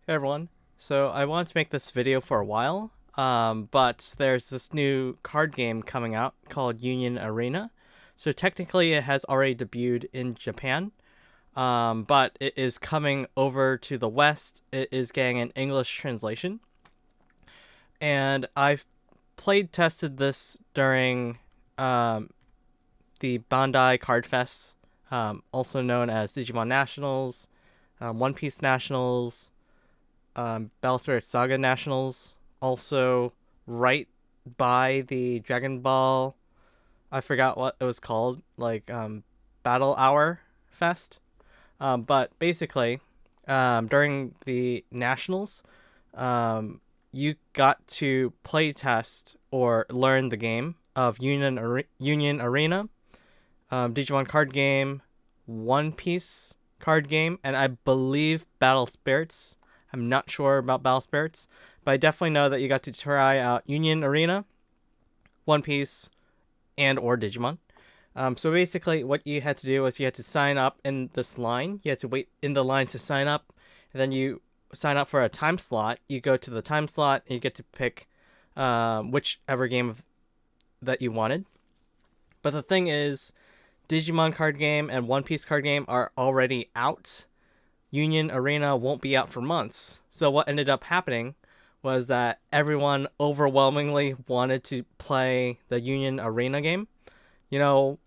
Hey everyone. So I wanted to make this video for a while, but there's this new card game coming out called Union Arena. So technically it has already debuted in Japan, but it is coming over to the West. It is getting an English translation. And I've played tested this during um, the Bandai Card Fest, also known as Digimon Nationals, One Piece Nationals, Battle Spirit Saga Nationals, also right by the Dragon Ball. I forgot what it was called, like Battle Hour Fest. But basically, during the Nationals, um, you got to play test or learn the game of Union Arena, Digimon card game, One Piece card game, and I believe Battle Spirits. I'm not sure about Battle Spirits, but I definitely know that you got to try out Union Arena, One Piece, and or Digimon. So basically, what you had to do was you had to sign up in this line. You had to wait in the line to sign up, and then you sign up for a time slot. You go to the time slot, and you get to pick whichever that you wanted. But the thing is, Digimon card game and One Piece card game are already out. Union Arena won't be out for months. So what ended up happening was that everyone overwhelmingly wanted to play the Union Arena game. You know,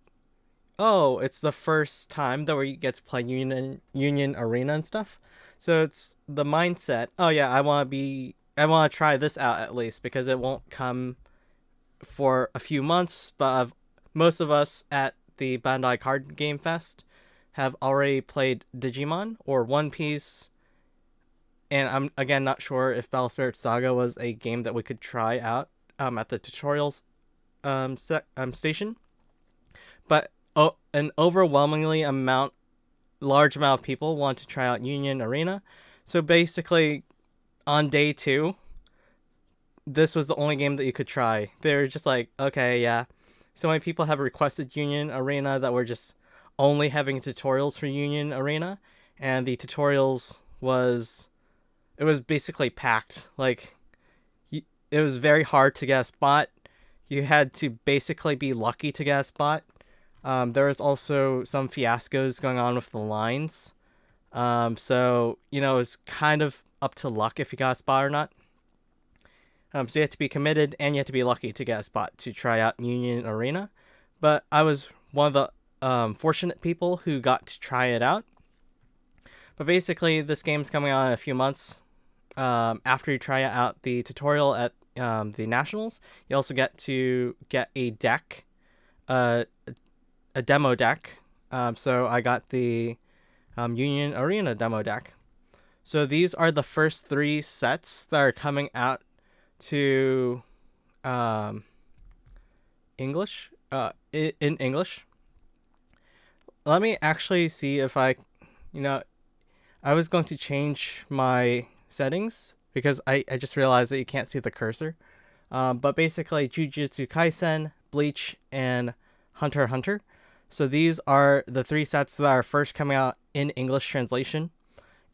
oh, it's the first time that we get to play Union Arena and stuff. So it's the mindset. Oh yeah, I want to try this out at least because it won't come for a few months, but most of us at the Bandai Card Game Fest have already played Digimon or One Piece, and I'm again not sure if Battle Spirit Saga was a game that we could try out at the tutorials station. But an large amount of people want to try out Union Arena. So basically, on day two, this was the only game that you could try. They were just like, okay, yeah. So many people have requested Union Arena that we're just only having tutorials for Union Arena, and the tutorials was basically packed. Like it was very hard to get a spot. You had to basically be lucky to get a spot. There was also some fiascos going on with the lines. So it was kind of up to luck if you got a spot or not. So you have to be committed and you have to be lucky to get a spot to try out Union Arena. But I was one of the fortunate people who got to try it out. But basically, this game's coming out in a few months. After you try out the tutorial at the Nationals, you also get to get a deck, uh, a demo deck. So I got the Union Arena demo deck. So these are the first three sets that are coming out to English. In English. Let me actually see if you know, I was going to change my settings because I just realized that you can't see the cursor. But basically, Jujutsu Kaisen, Bleach, and Hunter x Hunter. So these are the three sets that are first coming out in English translation.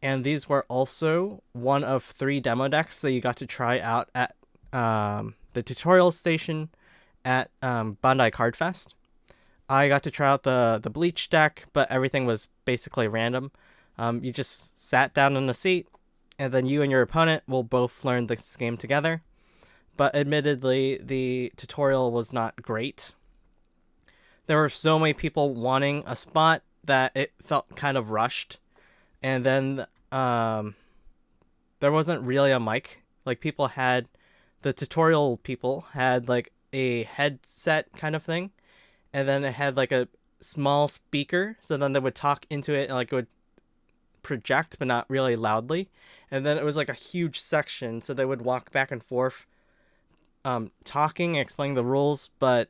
And these were also one of three demo decks that you got to try out at the tutorial station at Bandai Card Fest. I got to try out the Bleach deck, but everything was basically random. You just sat down in the seat, and then you and your opponent will both learn this game together. But admittedly, the tutorial was not great. There were so many people wanting a spot that it felt kind of rushed. And then there wasn't really a mic. Like the tutorial people had like a headset kind of thing, and then it had like a small speaker, so then they would talk into it and like it would project but not really loudly. And then it was like a huge section, so they would walk back and forth talking and explaining the rules, but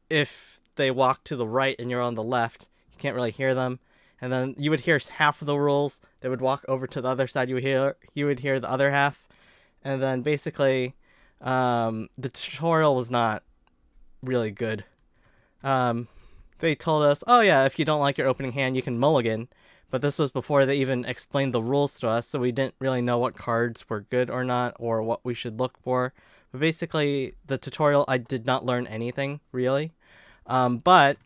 if they walk to the right and you're on the left, you can't really hear them. And then you would hear half of the rules. They would walk over to the other side. You would hear the other half, and then basically, the tutorial was not really good. Um, they told us, "Oh yeah, if you don't like your opening hand, you can mulligan," but this was before they even explained the rules to us, so we didn't really know what cards were good or not, or what we should look for. But basically, the tutorial, I did not learn anything, really. But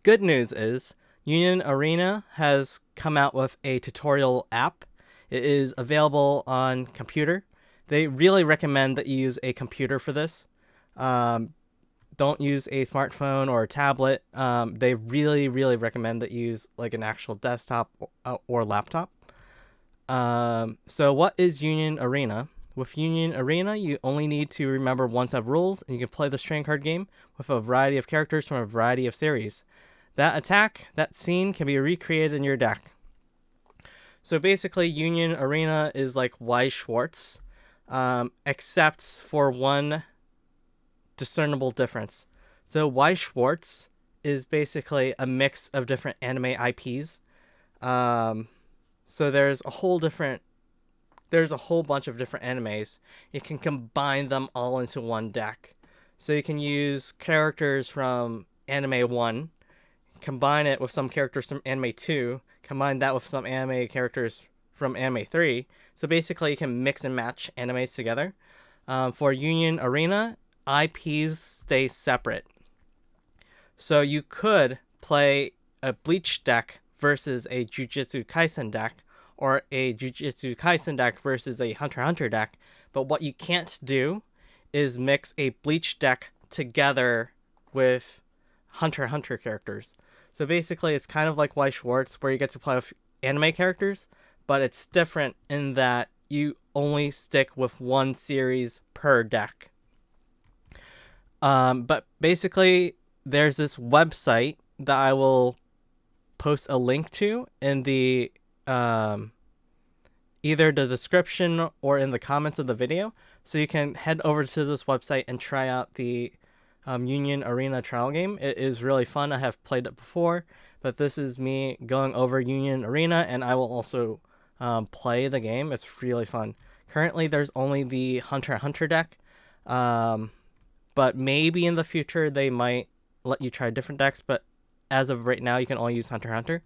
good news is, Union Arena has come out with a tutorial app. It is available on computer. They really recommend that you use a computer for this. Don't use a smartphone or a tablet. They really, really recommend that you use like an actual desktop or laptop. So what is Union Arena? With Union Arena, you only need to remember one set of rules, and you can play this trading card game with a variety of characters from a variety of series. That attack, that scene can be recreated in your deck. So basically, Union Arena is like Weiss Schwarz, except for one discernible difference. So Weiss Schwarz is basically a mix of different anime IPs. So there's a whole bunch of different animes. You can combine them all into one deck. So you can use characters from Anime 1, combine it with some characters from Anime 2, combine that with some anime characters from Anime 3. So basically you can mix and match animes together. For Union Arena, IPs stay separate. So you could play a Bleach deck versus a Jujutsu Kaisen deck, or a Jujutsu Kaisen deck versus a Hunter x Hunter deck, but what you can't do is mix a Bleach deck together with Hunter x Hunter characters. So basically, it's kind of like Weiss Schwarz, where you get to play with anime characters, but it's different in that you only stick with one series per deck. But basically, there's this website that I will post a link to in the either the description or in the comments of the video, so you can head over to this website and try out the Union Arena trial game. It is really fun. I have played it before, but this is me going over Union Arena, and I will also play the game. It's really fun. Currently, there's only the Hunter x Hunter deck, but maybe in the future they might let you try different decks, but as of right now, you can only use Hunter x Hunter.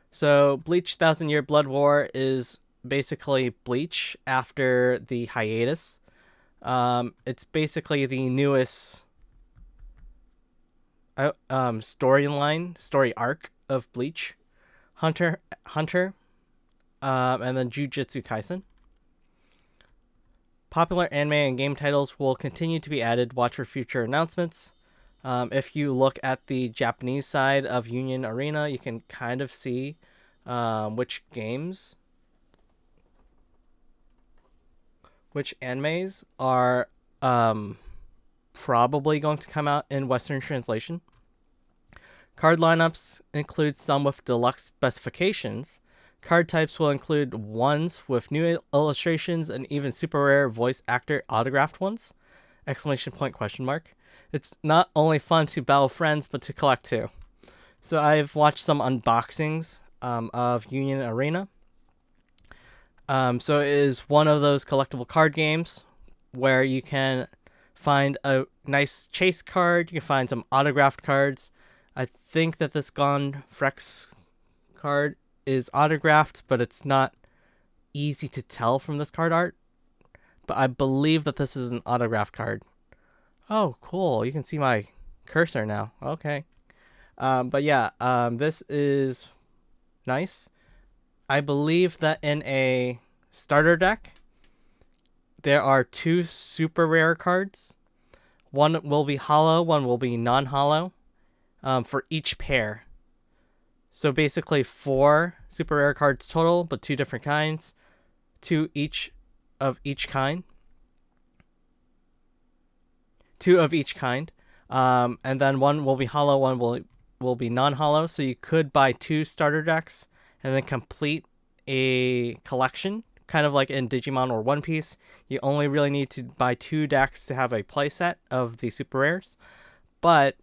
So Bleach Thousand Year Blood War is basically Bleach after the hiatus. It's basically the newest story arc of Bleach, Hunter, and then Jujutsu Kaisen. Popular anime and game titles will continue to be added. Watch for future announcements. If you look at the Japanese side of Union Arena, you can kind of see which animes are probably going to come out in Western translation. Card lineups include some with deluxe specifications. Card types will include ones with new illustrations and even super rare voice actor autographed ones! ! It's not only fun to battle friends, but to collect too. So I've watched some unboxings of Union Arena. So it is one of those collectible card games where you can find a nice chase card. You can find some autographed cards. I think that this Gon Frex card is autographed, but it's not easy to tell from this card art. But I believe that this is an autographed card. Oh, cool. You can see my cursor now. Okay. But yeah, this is nice. I believe that in a starter deck, there are 2 super rare cards. One will be holo, one will be non-holo, for each pair. So basically 4 super rare cards total, but 2 different kinds. 2 each of each kind. 2 of each kind. And then one will be holo, one will be non-holo. So you could buy 2 starter decks and then complete a collection, kind of like in Digimon or One Piece. You only really need to buy 2 decks to have a playset of the super rares. But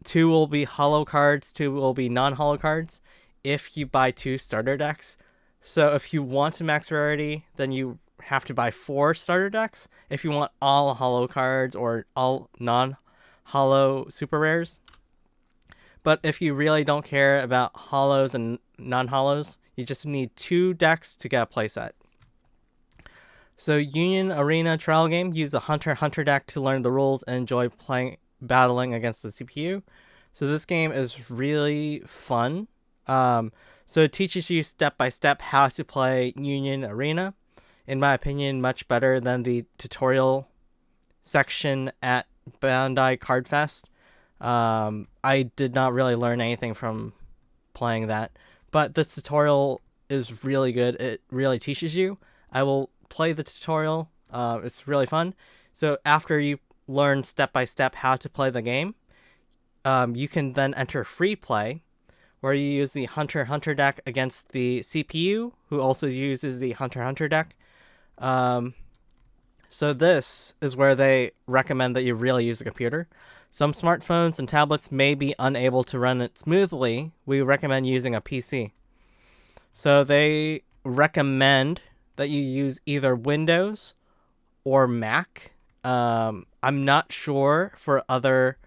2 will be holo cards, 2 will be non-holo cards if you buy 2 starter decks. So if you want to max rarity, then you have to buy 4 starter decks. If you want all holo cards or all non-holo super rares. But if you really don't care about holos and non-holos, you just need 2 decks to get a playset. So Union Arena Trial Game, use a Hunter deck to learn the rules and enjoy battling against the CPU. So this game is really fun. So it teaches you step by step how to play Union Arena. In my opinion, much better than the tutorial section at Bandai Card Fest. I did not really learn anything from playing that, but this tutorial is really good. It really teaches you. I will play the tutorial. It's really fun. So after you learn step by step how to play the game, you can then enter free play, where you use the Hunter deck against the CPU, who also uses the Hunter deck. So this is where they recommend that you really use a computer. Some smartphones and tablets may be unable to run it smoothly. We recommend using a PC. So they recommend that you use either Windows or Mac. I'm not sure for other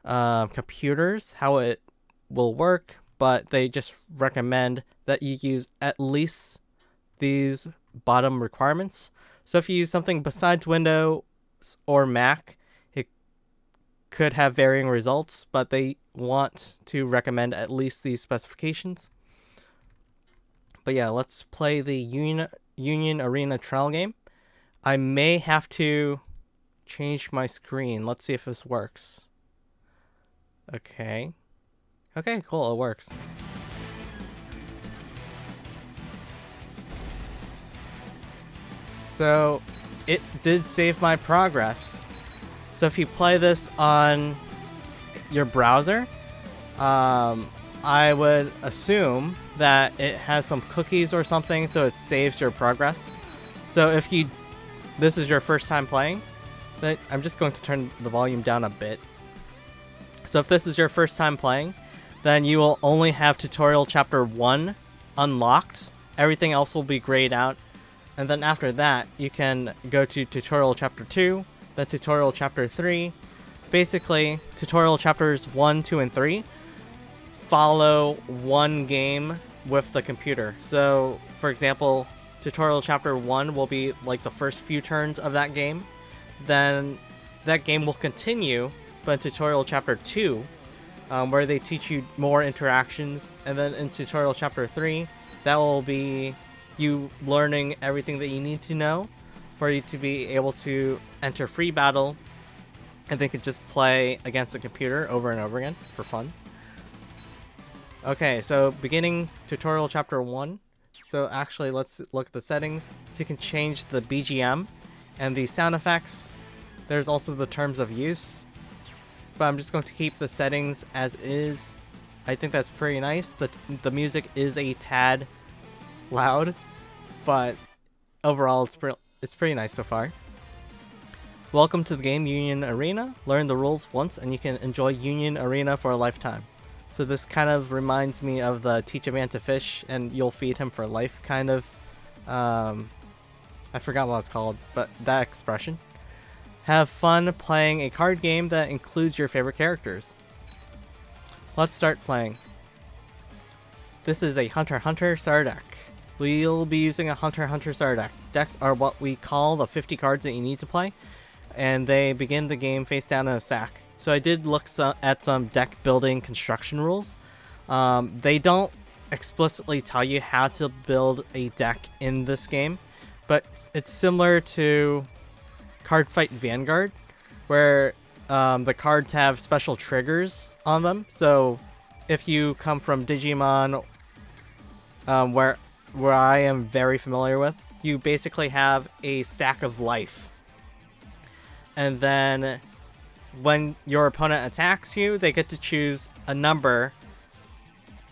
computers how it will work, but they just recommend that you use at least these bottom requirements. So if you use something besides Windows or Mac, it could have varying results, but they want to recommend at least these specifications. But yeah, let's play the Union Arena Trial Game. I may have to change my screen. Let's see if this works. Okay, cool, it works. So it did save my progress. So if you play this on your browser, I would assume that it has some cookies or something, so it saves your progress. So if this is your first time playing, I'm just going to turn the volume down a bit. So if this is your first time playing, then you will only have tutorial chapter 1 unlocked. Everything else will be grayed out. And then after that, you can go to tutorial chapter 2, then tutorial chapter 3. Basically, tutorial chapters 1, 2, and 3 follow one game with the computer. So, for example, tutorial chapter 1 will be like the first few turns of that game. Then that game will continue, but in tutorial chapter 2, where they teach you more interactions. And then in tutorial chapter 3, that will be you learning everything that you need to know for you to be able to enter free battle, and they could just play against the computer over and over again for fun. Okay, so beginning tutorial chapter 1. So actually, let's look at the settings. So you can change the BGM and the sound effects. There's also the terms of use, but I'm just going to keep the settings as is. I think that's pretty nice. The music is a tad loud, but overall it's pretty nice so far. Welcome to the game Union Arena. Learn the rules once and you can enjoy Union Arena for a lifetime. So this kind of reminds me of the teach a man to fish and you'll feed him for life kind of. I forgot what it's called, but that expression. Have fun playing a card game that includes your favorite characters. Let's start playing. This is a Hunter starter deck. We'll be using a Hunter starter deck. Decks are what we call the 50 cards that you need to play, and they begin the game face down in a stack. So I did look at some deck building construction rules. They don't explicitly tell you how to build a deck in this game, but it's similar to Cardfight Vanguard, where the cards have special triggers on them. So if you come from Digimon, where I am very familiar with, you basically have a stack of life. And then when your opponent attacks you, they get to choose a number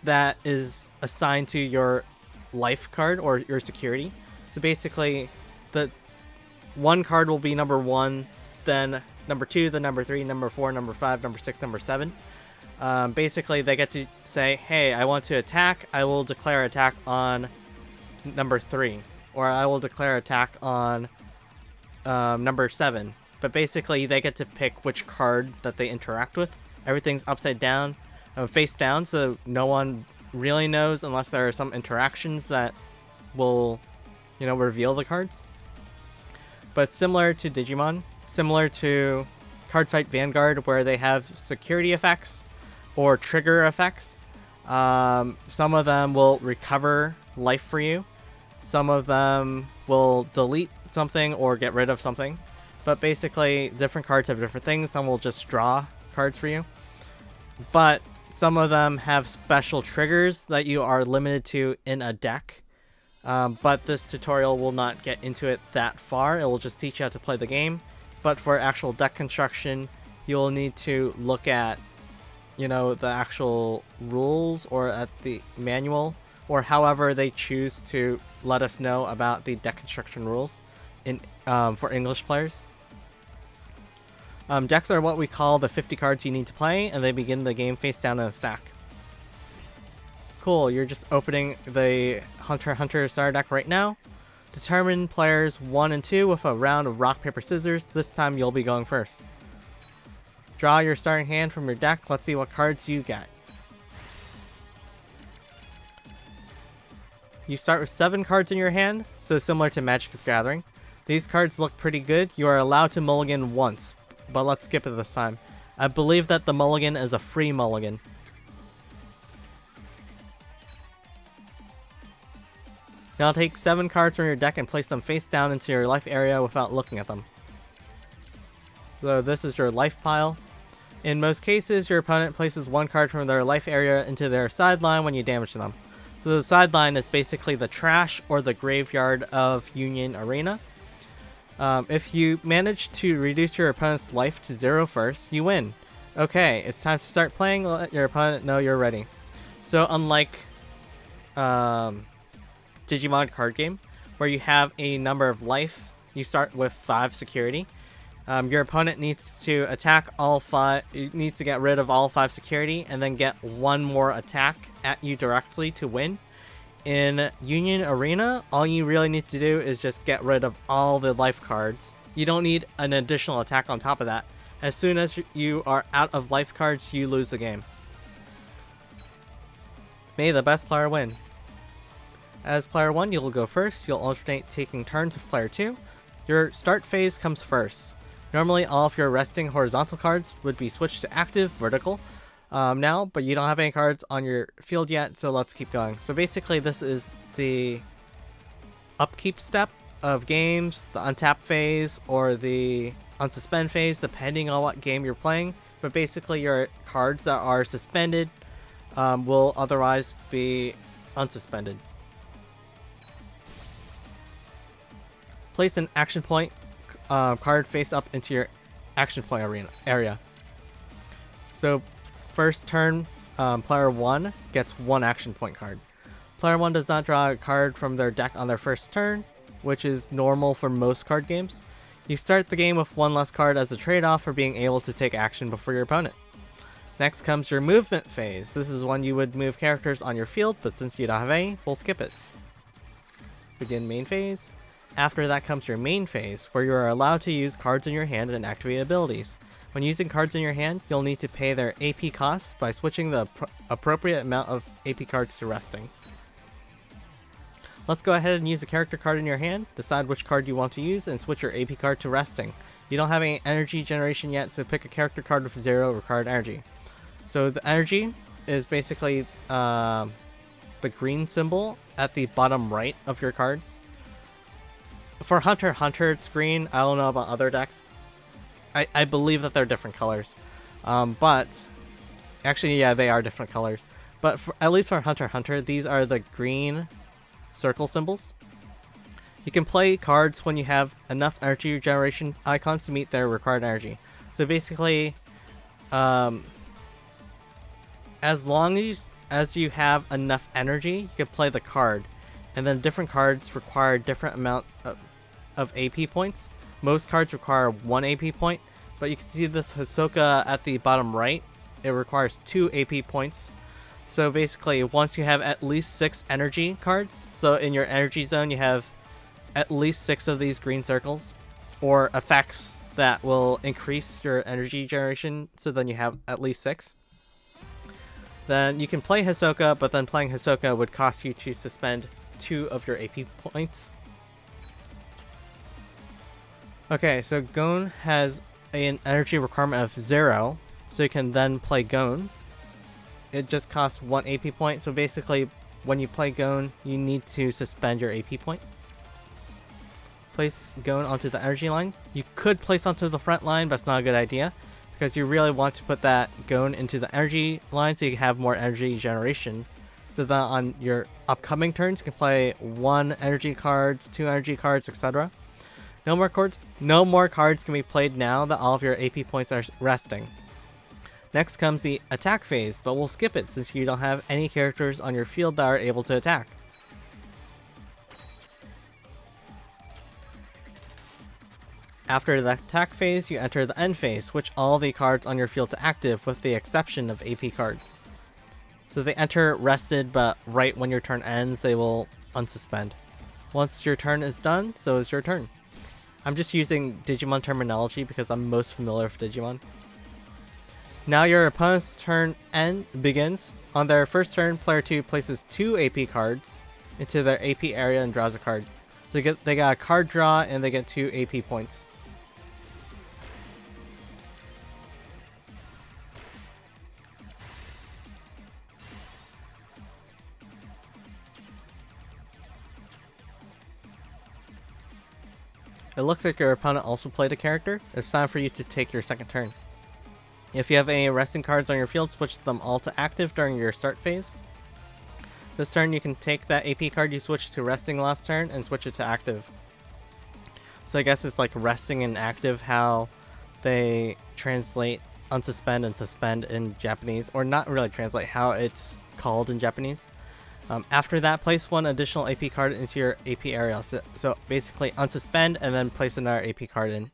that is assigned to your life card or your security. So basically, the one card will be number 1, then number 2, then number 3, number 4, number 5, number 6, number 7. Basically, they get to say, hey, I want to attack. I will declare attack on number 3. Or I will declare attack on number 7. But basically, they get to pick which card that they interact with. Everything's upside down. face down, so no one really knows unless there are some interactions that will, reveal the cards. But similar to Digimon, similar to Cardfight Vanguard, where they have security effects or trigger effects. Some of them will recover life for you. Some of them will delete something or get rid of something. But basically, different cards have different things. Some will just draw cards for you. But some of them have special triggers that you are limited to in a deck. But this tutorial will not get into it that far. It will just teach you how to play the game. But for actual deck construction, you'll need to look at, the actual rules or at the manual, or however they choose to let us know about the deck construction rules for English players. Decks are what we call the 50 cards you need to play, and they begin the game face down in a stack. Cool, you're just opening the Hunter x Hunter starter deck right now. Determine players 1 and 2 with a round of rock, paper, scissors. This time you'll be going first. Draw your starting hand from your deck. Let's see what cards you get. You start with 7 cards in your hand, so similar to Magic the Gathering. These cards look pretty good. You are allowed to mulligan once, but let's skip it this time. I believe that the mulligan is a free mulligan. Now take 7 cards from your deck and place them face down into your life area without looking at them. So this is your life pile. In most cases, your opponent places 1 card from their life area into their sideline when you damage them. So the sideline is basically the trash or the graveyard of Union Arena. If you manage to reduce your opponent's life to 0 first, you win. Okay, it's time to start playing. Let your opponent know you're ready. So unlike Digimon card game, where you have a number of life, you start with 5 security. Your opponent needs to attack all 5, needs to get rid of all 5 security, and then get 1 more attack at you directly to win. In Union Arena, all you really need to do is just get rid of all the life cards. You don't need an additional attack on top of that. As soon as you are out of life cards, you lose the game. May the best player win. As player 1, you'll go first. You'll alternate taking turns with player 2. Your start phase comes first. Normally, all of your resting horizontal cards would be switched to active vertical now, but you don't have any cards on your field yet, so let's keep going. So basically, this is the upkeep step of games, the untap phase, or the unsuspend phase, depending on what game you're playing. But basically, your cards that are suspended will otherwise be unsuspended. Place an action point card face up into your action point area. So first turn, player 1 gets 1 action point card. Player 1 does not draw a card from their deck on their first turn, which is normal for most card games. You start the game with 1 less card as a trade-off for being able to take action before your opponent. Next comes your movement phase. This is when you would move characters on your field, but since you don't have any, we'll skip it. Begin main phase. After that comes your main phase, where you are allowed to use cards in your hand and activate abilities. When using cards in your hand, you'll need to pay their AP costs by switching the appropriate amount of AP cards to resting. Let's go ahead and use a character card in your hand, decide which card you want to use, and switch your AP card to resting. You don't have any energy generation yet, so pick a character card with 0 required energy. So the energy is basically the green symbol at the bottom right of your cards. For Hunter x Hunter, it's green. I don't know about other decks. I believe that they're different colors. But actually, yeah, they are different colors. But at least for Hunter x Hunter, these are the green circle symbols. You can play cards when you have enough energy regeneration icons to meet their required energy. So basically, as long as you have enough energy, you can play the card. And then different cards require different amount of AP points. Most cards require 1 AP point, but you can see this Hisoka at the bottom right. It requires 2 AP points. So basically, once you have at least 6 energy cards, so in your energy zone you have at least 6 of these green circles, or effects that will increase your energy generation, so then you have at least 6. Then you can play Hisoka, but then playing Hisoka would cost you to suspend 2 of your AP points. Okay, so Gon has an energy requirement of 0, so you can then play Gon. It just costs 1 AP point, so basically when you play Gon, you need to suspend your AP point. Place Gon onto the energy line. You could place onto the front line, but it's not a good idea, because you really want to put that Gon into the energy line so you have more energy generation. So that on your upcoming turns, you can play 1 energy cards, 2 energy cards, etc. No more cards can be played now that all of your AP points are resting. Next comes the attack phase, but we'll skip it since you don't have any characters on your field that are able to attack. After the attack phase, you enter the end phase, switch all the cards on your field to active with the exception of AP cards. So they enter rested, but right when your turn ends, they will unsuspend. Once your turn is done, so is your turn. I'm just using Digimon terminology because I'm most familiar with Digimon. Now your opponent's turn begins. On their first turn, player 2 places 2 AP cards into their AP area and draws a card. So they got a card draw and they get 2 AP points. It looks like your opponent also played a character. It's time for you to take your second turn. If you have any resting cards on your field, switch them all to active during your start phase. This turn you can take that AP card you switched to resting last turn and switch it to active. So I guess it's like resting and active how they translate unsuspend and suspend in Japanese, or not really translate, how it's called in Japanese. After that, place 1 additional AP card into your AP area. So basically unsuspend and then place another AP card in.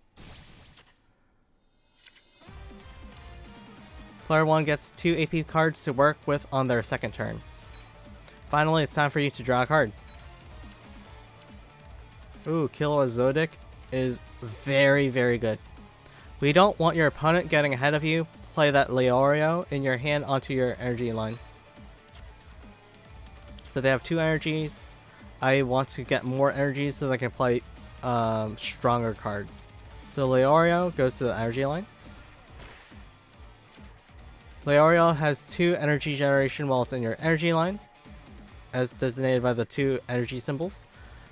Player 1 gets 2 AP cards to work with on their second turn. Finally, it's time for you to draw a card. Ooh, Killua Zodic is very, very good. We don't want your opponent getting ahead of you. Play that Leorio in your hand onto your energy line. So they have 2 energies. I want to get more energies so that I can play stronger cards. So Leorio goes to the energy line. Leorio has 2 energy generation while it's in your energy line, as designated by the 2 energy symbols.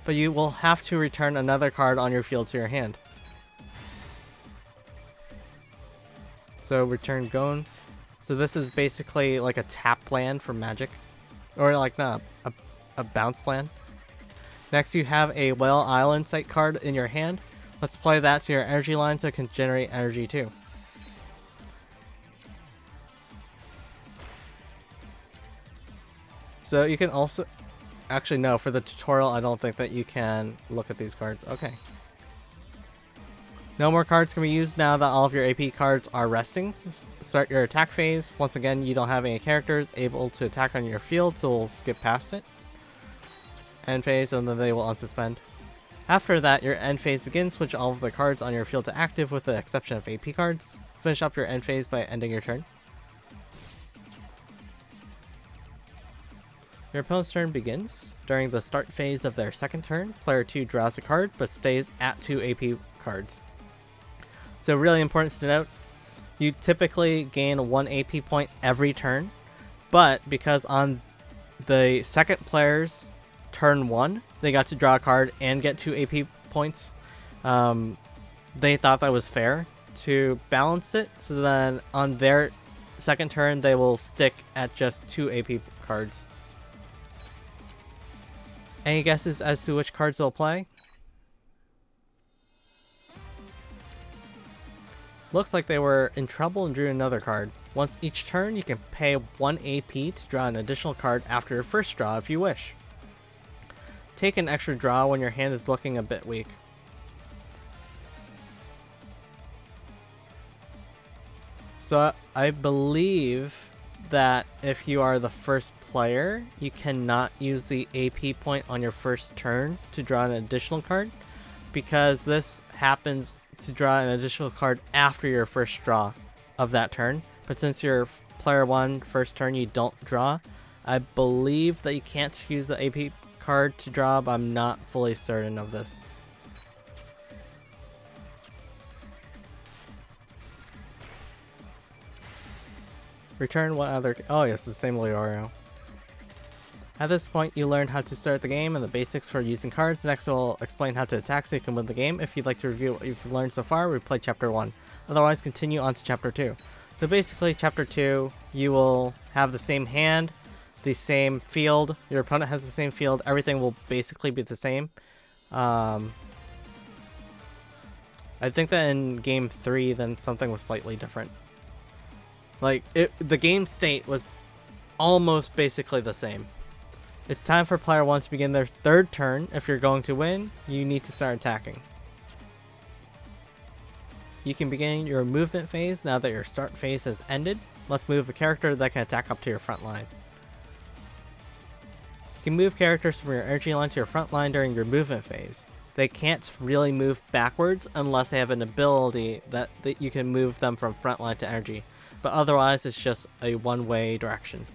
But you will have to return another card on your field to your hand. So return Gon. So this is basically like a tap land for Magic. Or like, no, a bounce land. Next you have a Whale Island site card in your hand. Let's play that to your energy line so it can generate energy too. So you can also... Actually no, for the tutorial I don't think that you can look at these cards. Okay. No more cards can be used now that all of your AP cards are resting. Start your attack phase. Once again, you don't have any characters able to attack on your field, so we'll skip past it. End phase, and then they will unsuspend. After that, your end phase begins. Switch all of the cards on your field to active with the exception of AP cards. Finish up your end phase by ending your turn. Your opponent's turn begins. During the start phase of their second turn, player 2 draws a card, but stays at 2 AP cards. So really important to note, you typically gain 1 AP point every turn, but because on the second player's turn 1, they got to draw a card and get 2 AP points, they thought that was fair to balance it, so then on their second turn, they will stick at just 2 AP cards. Any guesses as to which cards they'll play? Looks like they were in trouble and drew another card. Once each turn, you can pay 1 AP to draw an additional card after your first draw if you wish. Take an extra draw when your hand is looking a bit weak. So I believe that if you are the first player, you cannot use the AP point on your first turn to draw an additional card, because this happens to draw an additional card after your first draw of that turn. But since you're player 1 first turn you don't draw. I believe that you can't use the AP card to draw, but I'm not fully certain of this. Return what other... Oh yes, the same Leorio. At this point, you learned how to start the game and the basics for using cards. Next, we'll explain how to attack so you can win the game. If you'd like to review what you've learned so far, replay Chapter 1. Otherwise, continue on to Chapter 2. So basically, Chapter 2, you will have the same hand, the same field. Your opponent has the same field. Everything will basically be the same. I think that in Game 3, then something was slightly different. Like, the game state was almost basically the same. It's time for player 1 to begin their third turn. If you're going to win, you need to start attacking. You can begin your movement phase now that your start phase has ended. Let's move a character that can attack up to your front line. You can move characters from your energy line to your front line during your movement phase. They can't really move backwards unless they have an ability that you can move them from front line to energy. But otherwise, it's just a one-way direction.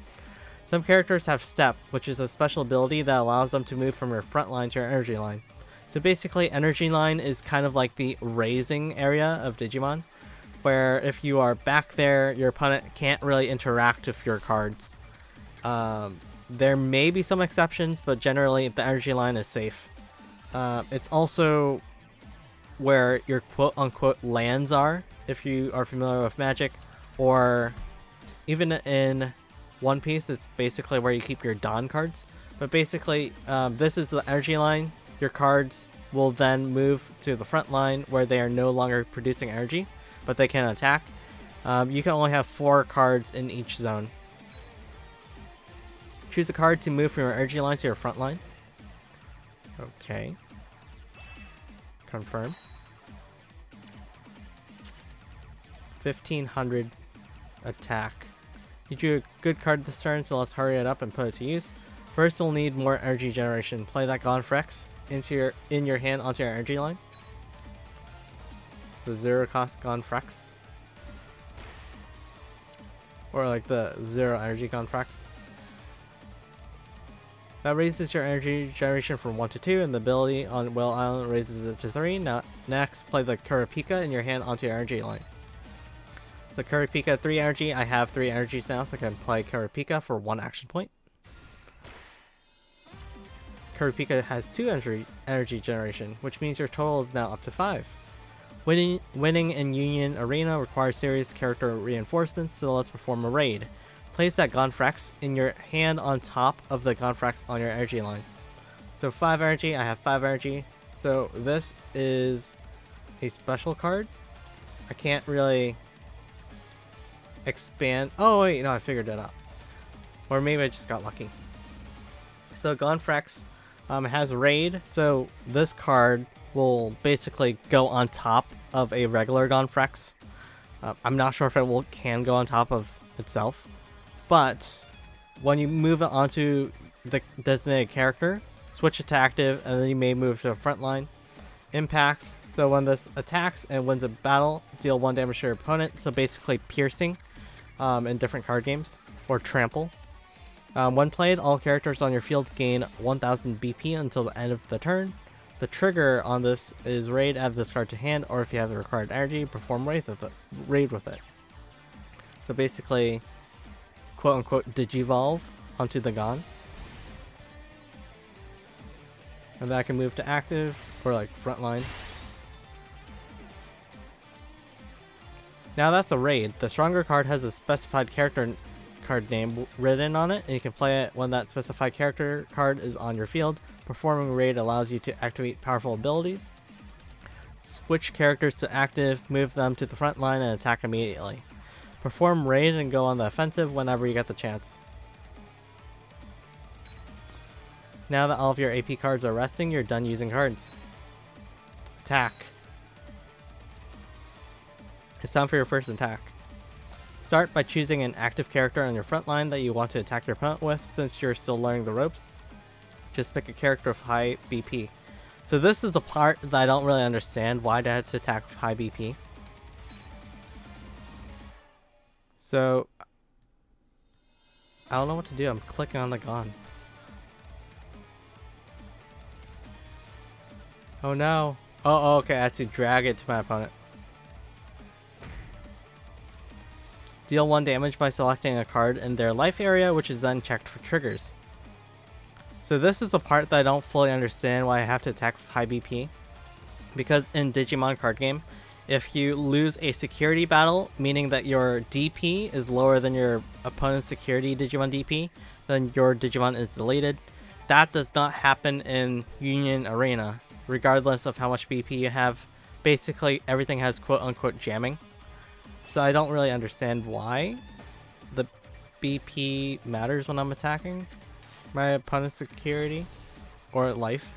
Some characters have Step, which is a special ability that allows them to move from your front line to your energy line. So basically, energy line is kind of like the raising area of Digimon, where if you are back there, your opponent can't really interact with your cards. There may be some exceptions, but generally the energy line is safe. It's also where your quote-unquote lands are, if you are familiar with Magic, or even in One Piece, it's basically where you keep your Dawn cards. But basically, this is the energy line. Your cards will then move to the front line where they are no longer producing energy, but they can attack. You can only have 4 cards in each zone. Choose a card to move from your energy line to your front line. Okay. Confirm. 1500 attack. You drew a good card this turn, so let's hurry it up and put it to use. First, we'll need more energy generation. Play that Gonfrex in your hand onto your energy line. The 0-cost Gonfrex. Or like the 0 energy Gonfrex. That raises your energy generation from 1 to 2, and the ability on Whale Island raises it to 3. Now, next, play the Kurapika in your hand onto your energy line. So Kurapika 3 energy. I have 3 energies now, so I can play Kurapika for 1 action point. Kurapika has 2 energy generation, which means your total is now up to 5. Winning in Union Arena requires serious character reinforcements, so let's perform a raid. Place that Gonfrex in your hand on top of the Gonfrex on your energy line. So 5 energy, I have 5 energy. So this is a special card. I can't really expand. Oh wait, no, I figured it out. Or maybe I just got lucky. So Gonfrex has raid, so this card will basically go on top of a regular Gonfrex. I'm not sure if it can go on top of itself, but when you move it onto the designated character, switch it to active, and then you may move to the front line. Impact, so when this attacks and wins a battle, deal 1 damage to your opponent, so basically piercing in different card games, or trample. When played, all characters on your field gain 1000 BP until the end of the turn. The trigger on this is raid, add this card to hand, or if you have the required energy, perform raid with it. So basically, quote-unquote digivolve onto the Gon. And then I can move to active, or like frontline. Now that's a raid. The stronger card has a specified character card name written on it, and you can play it when that specified character card is on your field. Performing raid allows you to activate powerful abilities. Switch characters to active, move them to the front line, and attack immediately. Perform raid and go on the offensive whenever you get the chance. Now that all of your AP cards are resting, you're done using cards. Attack. It's time for your first attack. Start by choosing an active character on your front line that you want to attack your opponent with. Since you're still learning the ropes, just pick a character with high BP. So this is a part that I don't really understand, why I had to attack with high BP. So I don't know what to do. I'm clicking on the gun. Oh no. Oh, okay. I have to drag it to my opponent. Deal 1 damage by selecting a card in their life area, which is then checked for triggers. So this is the part that I don't fully understand why I have to attack high BP. Because in Digimon card game, if you lose a security battle, meaning that your DP is lower than your opponent's security Digimon DP, then your Digimon is deleted. That does not happen in Union Arena, regardless of how much BP you have. Basically, everything has quote-unquote jamming. So I don't really understand why the BP matters when I'm attacking my opponent's security or life.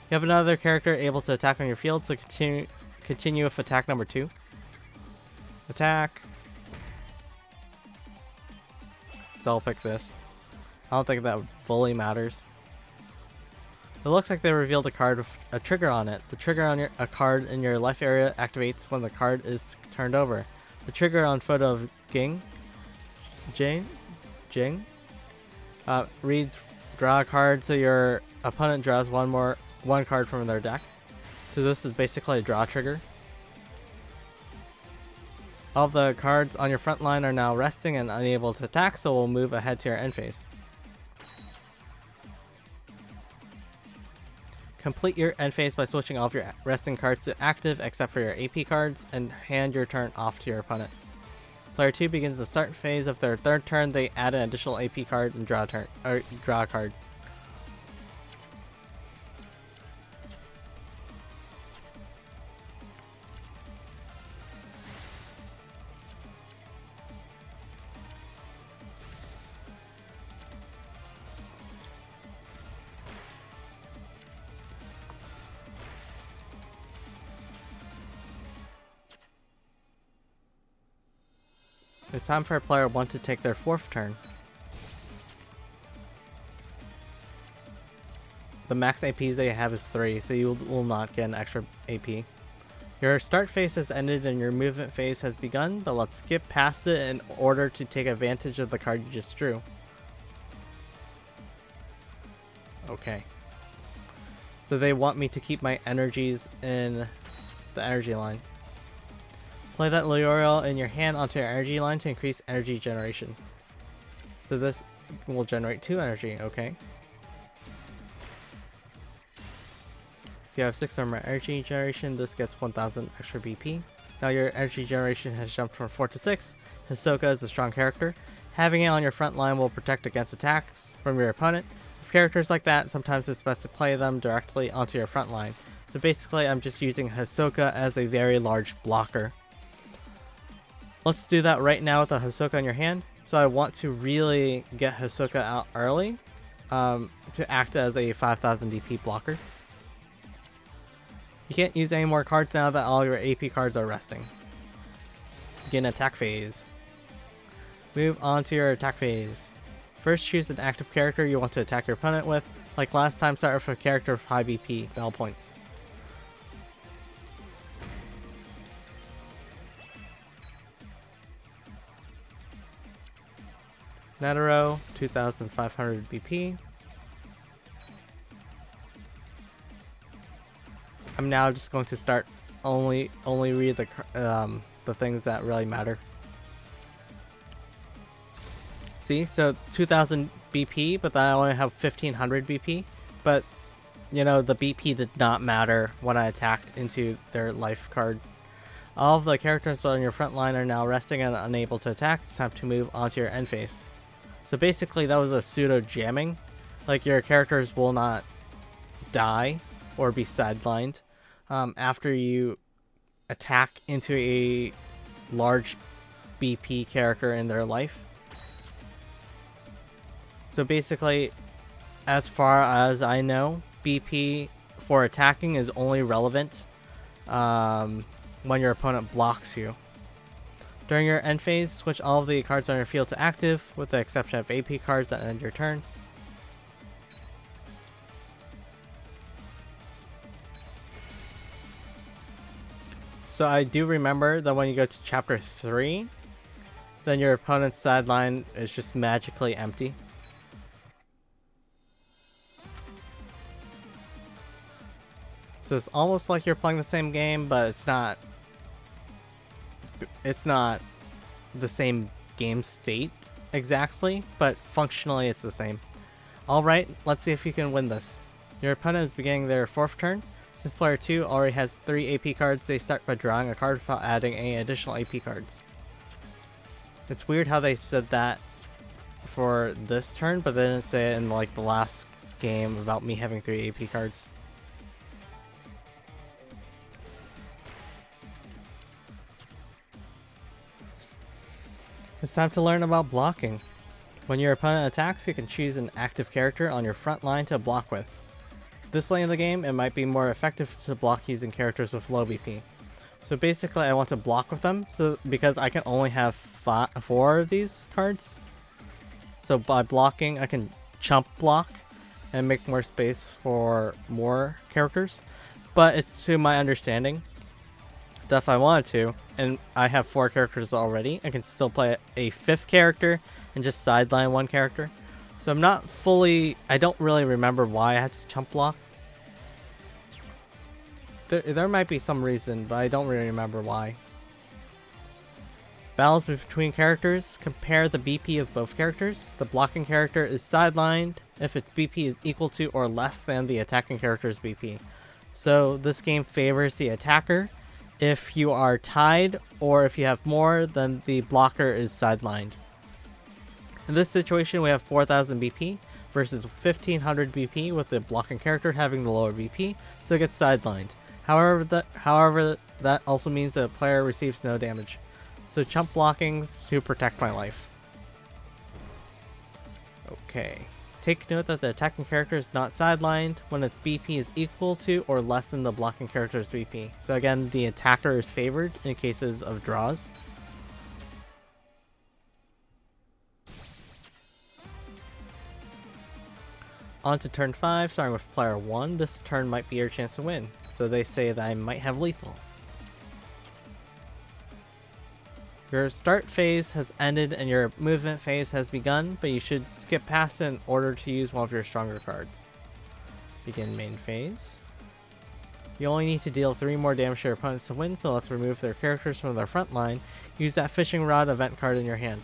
You have another character able to attack on your field, so continue with attack number 2. Attack. So I'll pick this. I don't think that fully matters. It looks like they revealed a card with a trigger on it. The trigger on a card in your life area activates when the card is turned over. The trigger on photo of Jing reads draw a card so your opponent draws one card from their deck. So this is basically a draw trigger. All the cards on your front line are now resting and unable to attack, so we'll move ahead to your end phase. Complete your end phase by switching all of your resting cards to active except for your AP cards and hand your turn off to your opponent. Player 2 begins the start phase of their third turn. They add an additional AP card and draw a card. It's time for player 1 to take their 4th turn. The max APs they have is 3, so you will not get an extra AP. Your start phase has ended and your movement phase has begun, but let's skip past it in order to take advantage of the card you just drew. Okay. So they want me to keep my energies in the energy line. Play that Leoriel in your hand onto your energy line to increase energy generation. So this will generate 2 energy, okay. If you have 6 or more energy generation, this gets 1000 extra BP. Now your energy generation has jumped from 4 to 6. Hisoka is a strong character. Having it on your front line will protect against attacks from your opponent. With characters like that, sometimes it's best to play them directly onto your front line. So basically I'm just using Hisoka as a very large blocker. Let's do that right now with the Hisoka in your hand. So I want to really get Hisoka out early to act as a 5000 DP blocker. You can't use any more cards now that all your AP cards are resting. Begin attack phase. Move on to your attack phase. First, choose an active character you want to attack your opponent with. Like last time, start with a character with high BP, battle points. Netero, 2500 BP. I'm now just going to start only read the things that really matter. See, so 2000 BP, but then I only have 1500 BP. But you know, the BP did not matter when I attacked into their life card. All of the characters on your front line are now resting and unable to attack. It's time to move onto your end phase. So basically that was a pseudo jamming. Like your characters will not die or be sidelined after you attack into a large BP character in their life. So basically, as far as I know, BP for attacking is only relevant when your opponent blocks you. During your end phase, switch all of the cards on your field to active, with the exception of AP cards that end your turn. So I do remember that when you go to chapter 3, then your opponent's sideline is just magically empty. So it's almost like you're playing the same game, but it's not. It's not the same game state exactly, but functionally it's the same. Alright, let's see if you can win this. Your opponent is beginning their 4th turn. Since player 2 already has 3 AP cards, they start by drawing a card without adding any additional AP cards. It's weird how they said that for this turn, but they didn't say it in like the last game about me having 3 AP cards. It's time to learn about blocking. When your opponent attacks, you can choose an active character on your front line to block with. This lane of the game, it might be more effective to block using characters with low BP. So basically I want to block with them because I can only have 4 of these cards. So by blocking, I can chump block and make more space for more characters. But it's to my understanding that if I wanted to, and I have 4 characters already, I can still play a 5th character and just sideline 1 character. So I don't really remember why I had to chump block. There might be some reason, but I don't really remember why. Battles between characters. Compare the BP of both characters. The blocking character is sidelined if its BP is equal to or less than the attacking character's BP. So this game favors the attacker. If you are tied or if you have more, then the blocker is sidelined. In this situation, we have 4000 BP versus 1500 BP with the blocking character having the lower BP, so it gets sidelined. However, that also means that the player receives no damage. So chump blockings to protect my life. Okay. Take note that the attacking character is not sidelined when its BP is equal to or less than the blocking character's BP. So again, the attacker is favored in cases of draws. On to turn 5, starting with player 1. This turn might be your chance to win. So they say that I might have lethal. Your start phase has ended and your movement phase has begun, but you should skip past it in order to use one of your stronger cards. Begin main phase. You only need to deal 3 more damage to your opponents to win, so let's remove their characters from their front line. Use that fishing rod event card in your hand.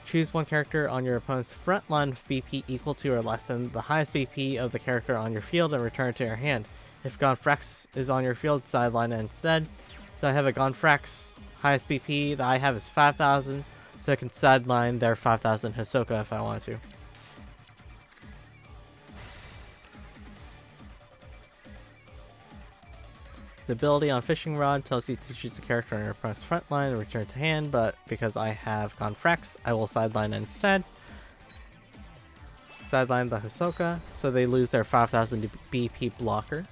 Choose one character on your opponent's front line with BP equal to or less than the highest BP of the character on your field and return it to your hand. If Gonfrex is on your field, sideline it instead. So I have a Gonfrex. Highest BP that I have is 5000, so I can sideline their 5000 Hisoka if I wanted to. The ability on Fishing Rod tells you to choose a character on your opponent's front line and return to hand, but because I have Gonfrex, I will sideline instead. Sideline the Hisoka, so they lose their 5000 BP blocker.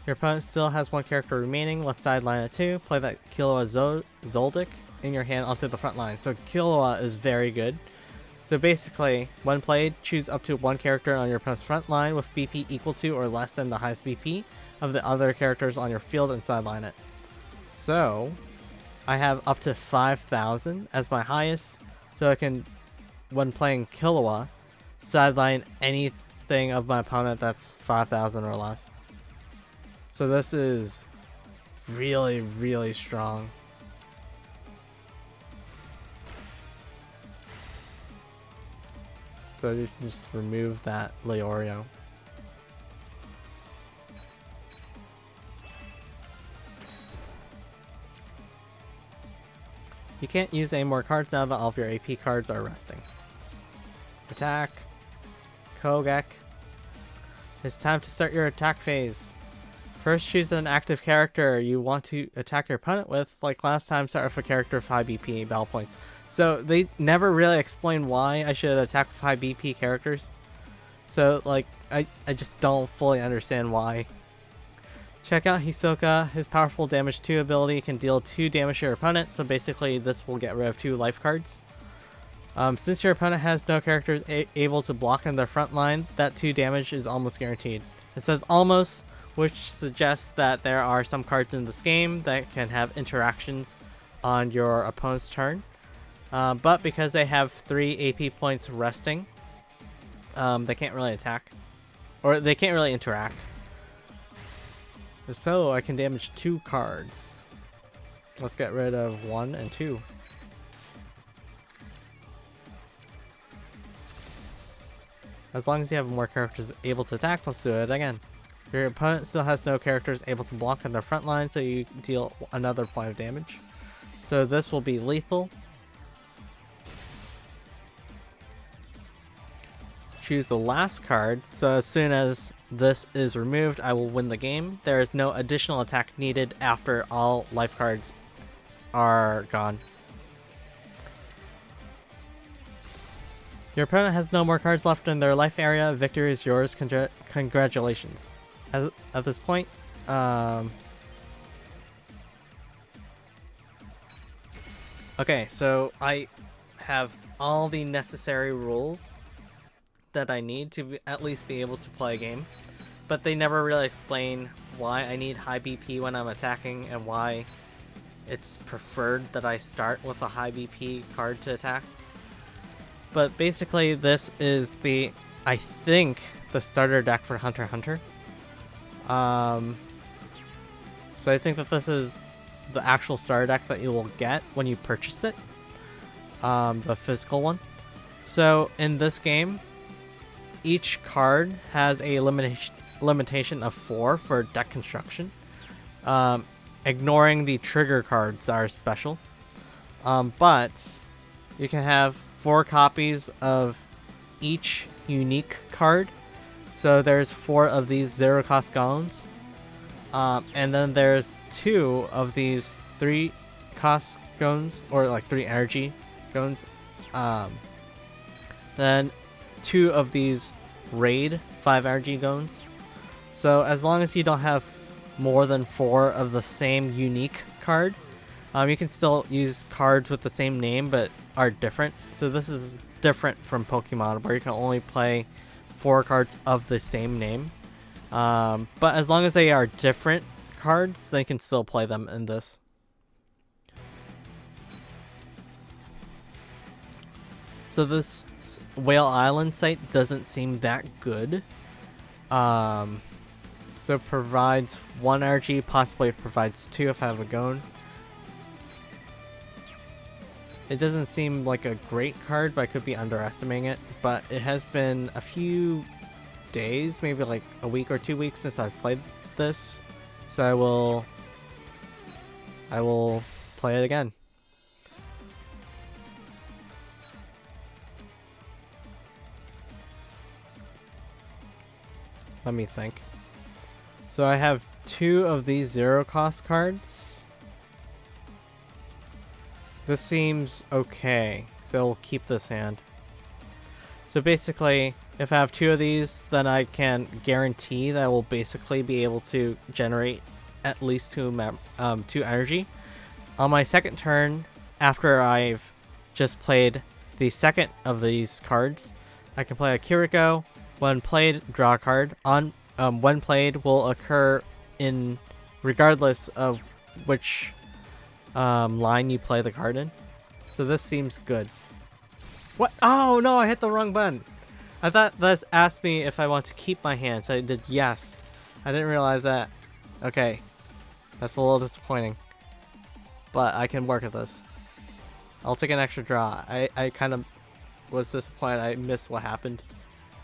Your opponent still has 1 character remaining. Let's sideline it too. Play that Killua Zoldyck in your hand onto the front line. So Killua is very good. So basically, when played, choose up to 1 character on your opponent's front line with BP equal to or less than the highest BP of the other characters on your field and sideline it. So I have up to 5000 as my highest. So I can, when playing Killua, sideline anything of my opponent that's 5000 or less. So this is really, really strong. So you just remove that Leorio. You can't use any more cards now that all of your AP cards are resting. Attack. Kogek. It's time to start your attack phase. First, choose an active character you want to attack your opponent with. Like last time, start with a character with high BP battle points. So they never really explain why I should attack with high BP characters. So like, I just don't fully understand why. Check out Hisoka. His powerful damage 2 ability can deal 2 damage to your opponent. So basically this will get rid of 2 life cards. Since your opponent has no characters able to block in their front line, that 2 damage is almost guaranteed. It says almost, which suggests that there are some cards in this game that can have interactions on your opponent's turn. But because they have 3 AP points resting, they can't really attack. Or they can't really interact. So I can damage 2 cards. Let's get rid of 1 and 2. As long as you have more characters able to attack, let's do it again. Your opponent still has no characters able to block on their front line, so you deal another point of damage. So this will be lethal. Choose the last card, so as soon as this is removed, I will win the game. There is no additional attack needed after all life cards are gone. Your opponent has no more cards left in their life area. Victory is yours. Congratulations. At this point, okay, so I have all the necessary rules that I need to at least be able to play a game, but they never really explain why I need high BP when I'm attacking and why it's preferred that I start with a high BP card to attack. But basically this is I think the starter deck for Hunter x Hunter. So I think that this is the actual starter deck that you will get when you purchase it, the physical one. So in this game, each card has a limitation of 4 for deck construction, ignoring the trigger cards that are special. But you can have 4 copies of each unique card. So there's 4 of these 0-cost golems. And then there's 2 of these 3-cost golems, or like 3 energy golems. Then 2 of these raid 5 energy golems. So as long as you don't have more than 4 of the same unique card, you can still use cards with the same name but are different. So this is different from Pokemon, where you can only play 4 cards of the same name. But as long as they are different cards, they can still play them in this. So this Whale Island site doesn't seem that good. So it provides 1 energy, possibly it provides 2 if I have a Gone. It doesn't seem like a great card, but I could be underestimating it. But it has been a few days, maybe like a week or 2 weeks since I've played this. So I will play it again. Let me think. So I have 2 of these 0-cost cards. This seems okay, so we'll keep this hand. So basically, if I have 2 of these, then I can guarantee that I will basically be able to generate at least 2 energy. On my second turn, after I've just played the second of these cards, I can play a Kiriko. When played, draw a card. When played, will occur in regardless of which line you play the card in. So this seems good. What? Oh no, I hit the wrong button. I thought this asked me if I want to keep my hand, so I did yes. I didn't realize that. Okay, that's a little disappointing, but I can work with this. I'll take an extra draw. I kind of was disappointed I missed what happened,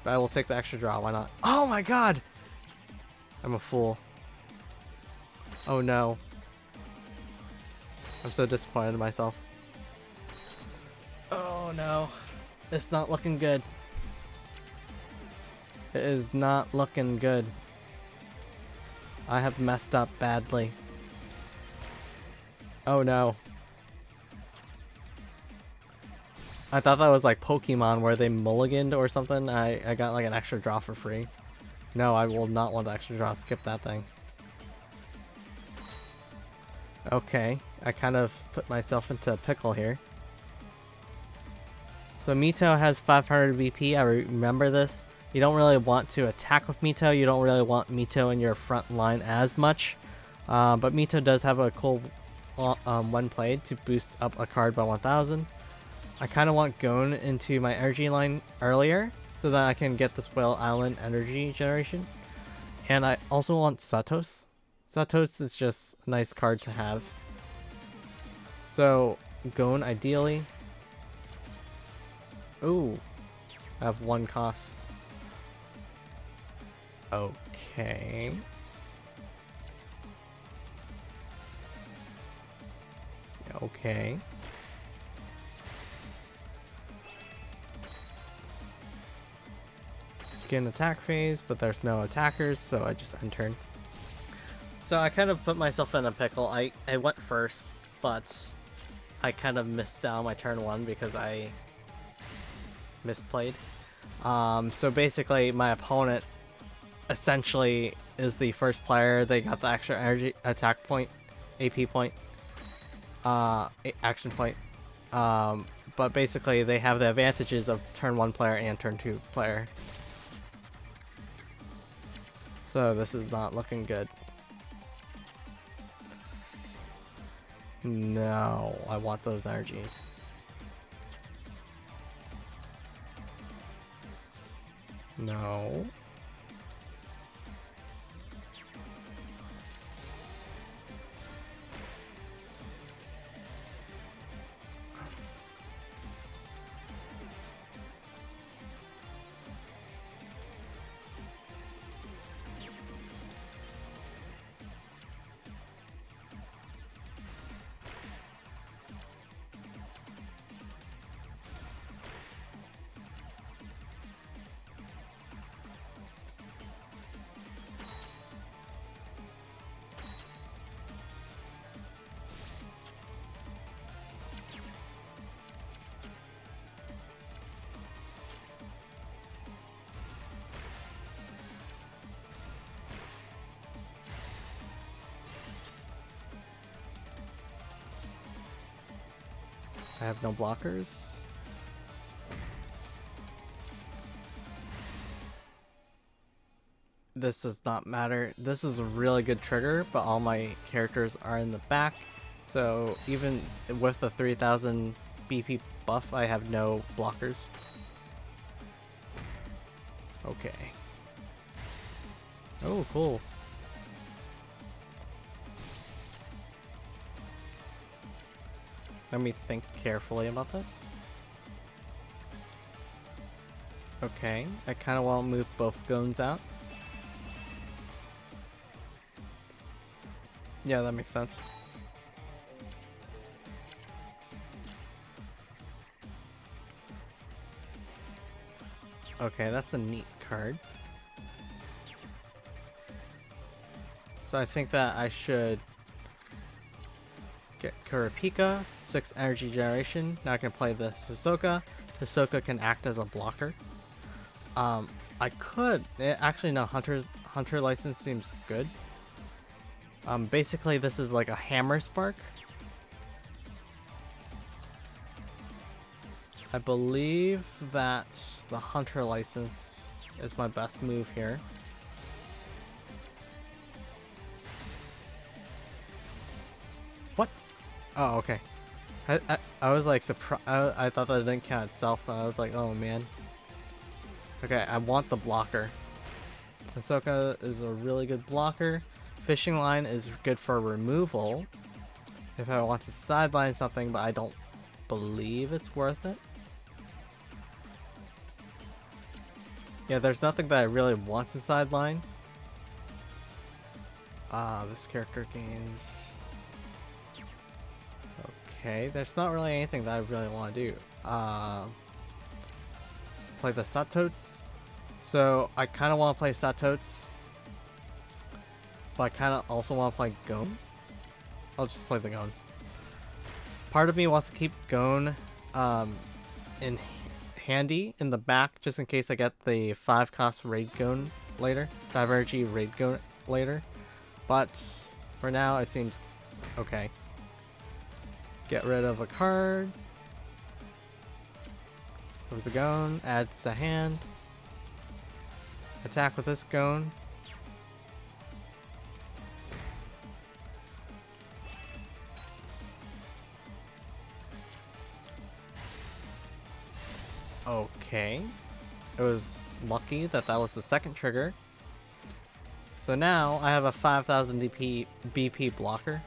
but I will take the extra draw. Why not? Oh my god! I'm a fool. Oh no. I'm so disappointed in myself. Oh no. It's not looking good. It is not looking good. I have messed up badly. Oh no. I thought that was like Pokemon where they mulliganed or something. I got like an extra draw for free. No, I will not want the extra draw. Skip that thing. Okay, I kind of put myself into a pickle here. So Mito has 500 BP, I remember this. You don't really want to attack with Mito, you don't really want Mito in your front line as much. But Mito does have a cool when played to boost up a card by 1000. I kind of want Gon into my energy line earlier so that I can get this Whale Island energy generation. And I also want Satos. Satos is just a nice card to have. So, Gon ideally. Ooh, I have 1 cost. Okay. Okay. Get an attack phase, but there's no attackers, so I just end turn. So I kind of put myself in a pickle. I went first, but I kind of missed down my turn 1 because I misplayed. So basically my opponent essentially is the first player. They got the extra energy attack point, AP point, action point. But basically they have the advantages of turn 1 player and turn 2 player. So this is not looking good. No, I want those energies. No. I have no blockers. This does not matter. This is a really good trigger, but all my characters are in the back. So even with the 3000 BP buff, I have no blockers. Okay. Oh, cool. Let me think carefully about this. Okay, I kind of want to move both Gons out. Yeah, that makes sense. Okay, that's a neat card. So I think that I should get Kurapika, 6 energy generation. Now I can play the Hisoka. Hisoka can act as a blocker. I could actually no, Hunter license seems good. Basically this is like a Hammer Spark. I believe that the Hunter license is my best move here. What? Oh, okay. I was like surprised. I thought that it didn't count itself, and I was like, oh man. Okay, I want the blocker. Hisoka is a really good blocker. Fishing line is good for removal if I want to sideline something, but I don't believe it's worth it. Yeah, there's nothing that I really want to sideline. This character gains... Okay, there's not really anything that I really want to do. Play the Satots. So I kind of want to play Satots, but I kind of also want to play Gon. I'll just play the Gon. Part of me wants to keep Gon in handy in the back just in case I get the 5 cost raid Gon later. 5 energy raid Gon later. But for now it seems okay. Get rid of a card. There's a Gon, adds to hand. Attack with this Gon. Okay. It was lucky that that was the second trigger. So now I have a 5000 DP BP blocker.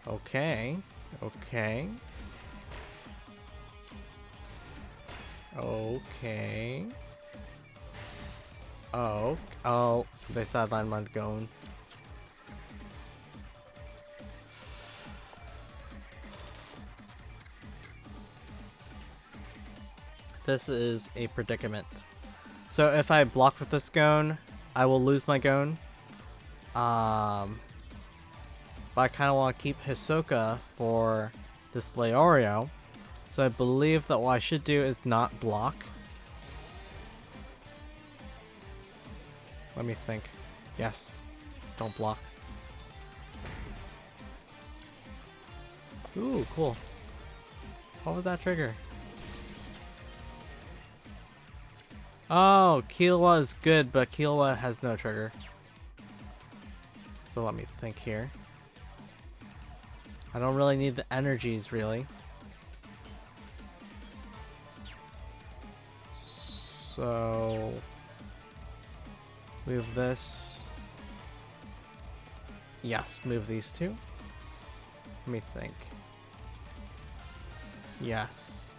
Okay. Okay. Okay. Oh, they sidelined my Gon. This is a predicament. So if I block with this Gon, I will lose my Gon. But I kind of want to keep Hisoka for this Leorio. So I believe that what I should do is not block. Let me think. Yes. Don't block. Ooh, cool. What was that trigger? Oh, Killua is good, but Killua has no trigger. So let me think here. I don't really need the energies, really. So move this. Yes, move these two. Let me think. Yes.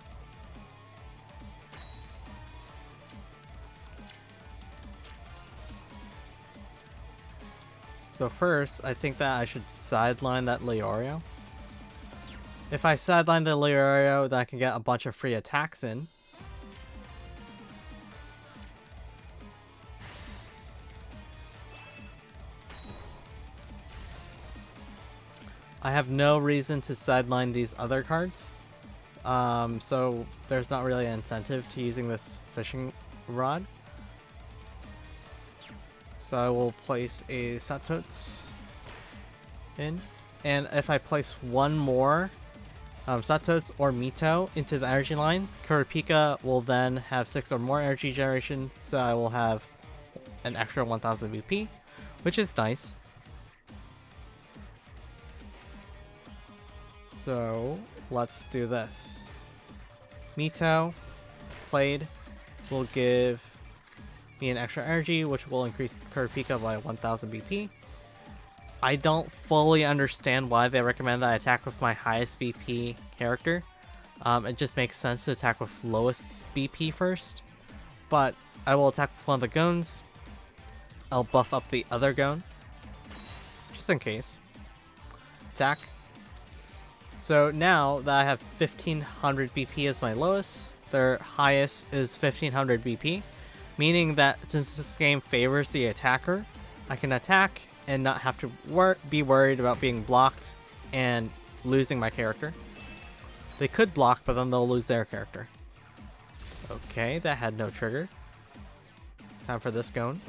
So first, I think that I should sideline that Leorio. If I sideline the Leorio, then I can get a bunch of free attacks in. I have no reason to sideline these other cards. So there's not really an incentive to using this fishing rod. So I will place a Satots in. And if I place one more Satots or Mito into the energy line, Kurapika will then have 6 or more energy generation. So I will have an extra 1000 BP, which is nice. So let's do this. Mito played will give me an extra energy, which will increase Kurapika by 1000 BP. I don't fully understand why they recommend that I attack with my highest BP character. It just makes sense to attack with lowest BP first. But I will attack with one of the Gons. I'll buff up the other Gon, just in case. Attack. So now that I have 1500 BP as my lowest, their highest is 1500 BP. Meaning that since this game favors the attacker, I can attack and not have to be worried about being blocked and losing my character. They could block, but then they'll lose their character. Okay, that had no trigger. Time for this Gon.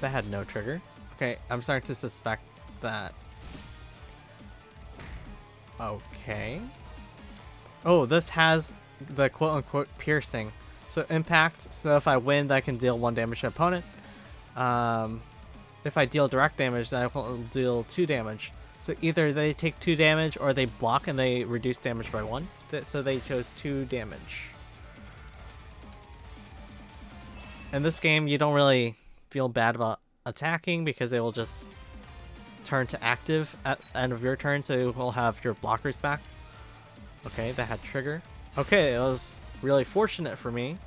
That had no trigger. Okay, I'm starting to suspect that. Okay. Oh, this has the quote-unquote piercing. So impact, so if I win, I can deal 1 damage to opponent. If I deal direct damage, then I will deal 2 damage. So either they take 2 damage or they block and they reduce damage by 1. So they chose 2 damage. In this game, you don't really feel bad about attacking because they will just turn to active at the end of your turn, so you will have your blockers back. Okay, that had trigger. Okay, it was really fortunate for me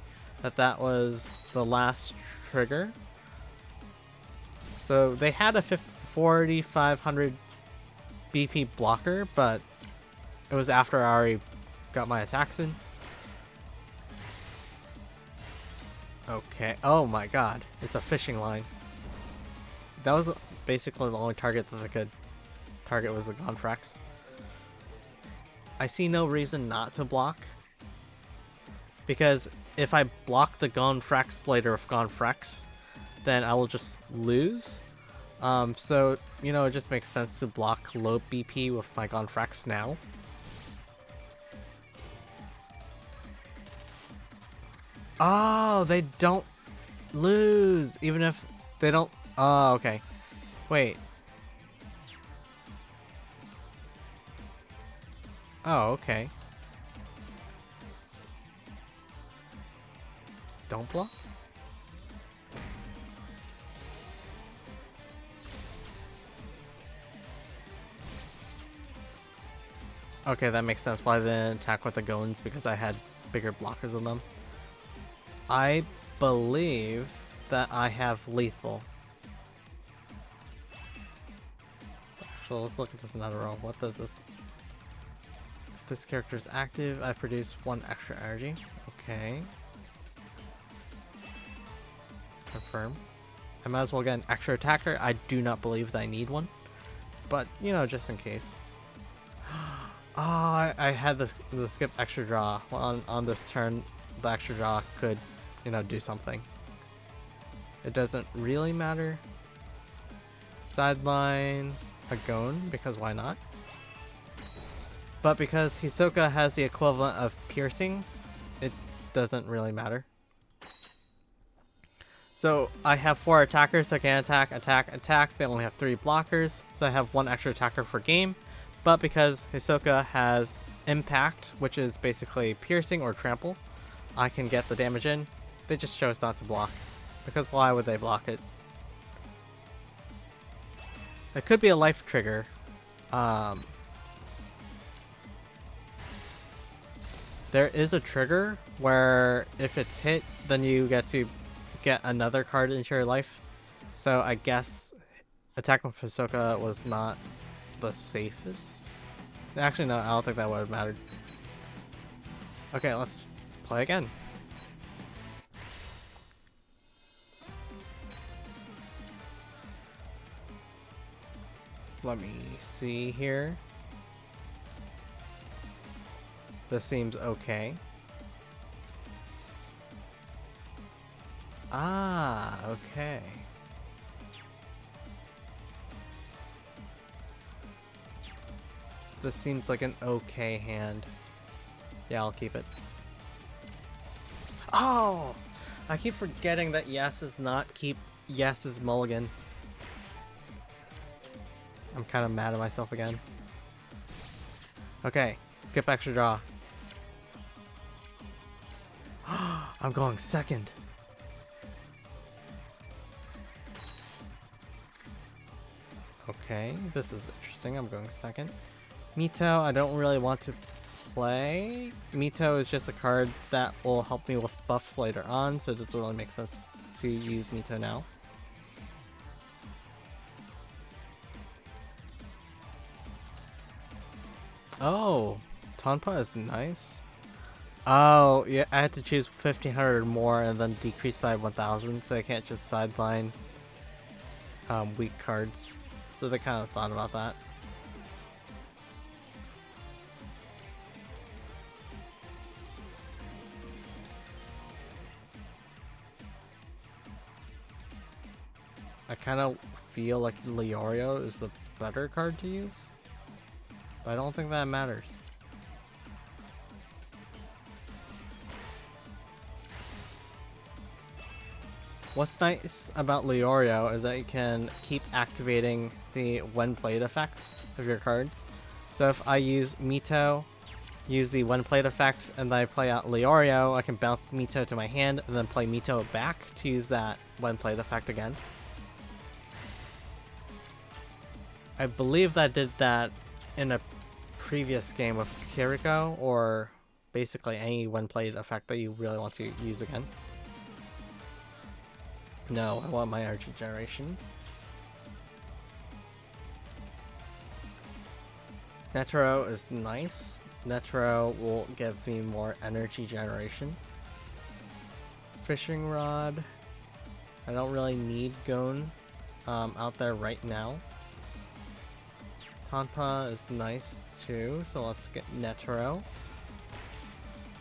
that that was the last trigger. So they had a 4500 BP blocker, but it was after I already got my attacks in. Okay. Oh my god. It's a fishing line. That was basically the only target that I could target was a Gonfrax. I see no reason not to block. Because if I block the Gonfrax later with Gonfrax, then I will just lose. So, you know, it just makes sense to block low BP with my Gonfrax now. Oh, they don't lose, even if they don't... Oh, okay. Wait. Oh, okay. Don't block? Okay, that makes sense why they didn't attack with the Gones, because I had bigger blockers than them. I believe that I have lethal. Actually, let's look at this another row. What does this? If this character is active, I produce 1 extra energy. Okay. Confirm. I might as well get an extra attacker. I do not believe that I need one, but you know, just in case. I had the skip extra draw. Well, on this turn, the extra draw could, you know, do something. It doesn't really matter. Sideline a Gon, because why not? But because Hisoka has the equivalent of piercing, it doesn't really matter. So I have 4 attackers, so I can attack, attack, attack. They only have 3 blockers, so I have 1 extra attacker per game. But because Hisoka has impact, which is basically piercing or trample, I can get the damage in. They just chose not to block, because why would they block it? It could be a life trigger. There is a trigger where if it's hit, then you get to get another card into your life. So I guess attacking with Hisoka was not the safest. Actually, no, I don't think that would have mattered. Okay, let's play again. Let me see here. This seems okay. Ah, okay. This seems like an okay hand. Yeah, I'll keep it. Oh! I keep forgetting that yes is not keep, yes is mulligan. I'm kind of mad at myself again. Okay, skip extra draw. I'm going second. Okay, this is interesting. I'm going second. Mito, I don't really want to play. Mito is just a card that will help me with buffs later on, so it doesn't really make sense to use Mito now. Oh, Tonpa is nice. Oh, yeah, I had to choose 1500 or more and then decrease by 1000, so I can't just sideline weak cards. So they kind of thought about that. I kind of feel like Leorio is the better card to use, but I don't think that matters. What's nice about Leorio is that you can keep activating the when played effects of your cards. So if I use Mito, use the when played effect, and then I play out Leorio, I can bounce Mito to my hand and then play Mito back to use that when played effect again. I believe that did that in a previous game of Kiriko, or basically any when played effect that you really want to use again. No, I want my energy generation. Netero is nice. Netero will give me more energy generation. Fishing Rod. I don't really need Gon out there right now. Tonpa is nice too, so let's get Netero.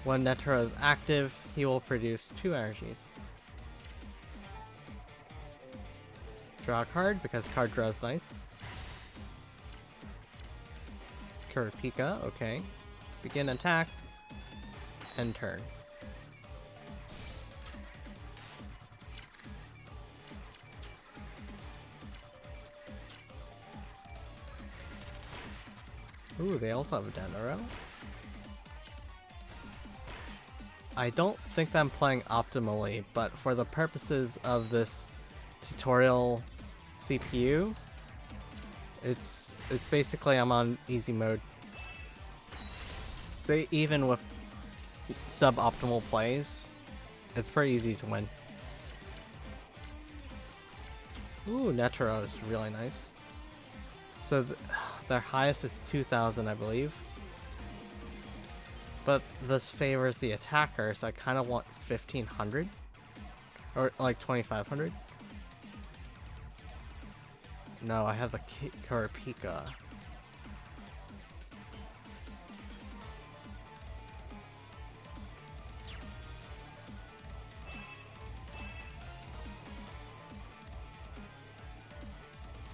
When Netero is active, he will produce 2 energies. Draw a card, because card draw is nice. Kurapika, okay. Begin attack. End turn. Ooh, they also have a Dendaro. I don't think that I'm playing optimally, but for the purposes of this tutorial CPU, it's basically I'm on easy mode. So even with suboptimal plays, it's pretty easy to win. Ooh, Netero is really nice. So their highest is 2,000, I believe. But this favors the attacker, so I kind of want 1,500. Or like 2,500. No, I have the Kurapika.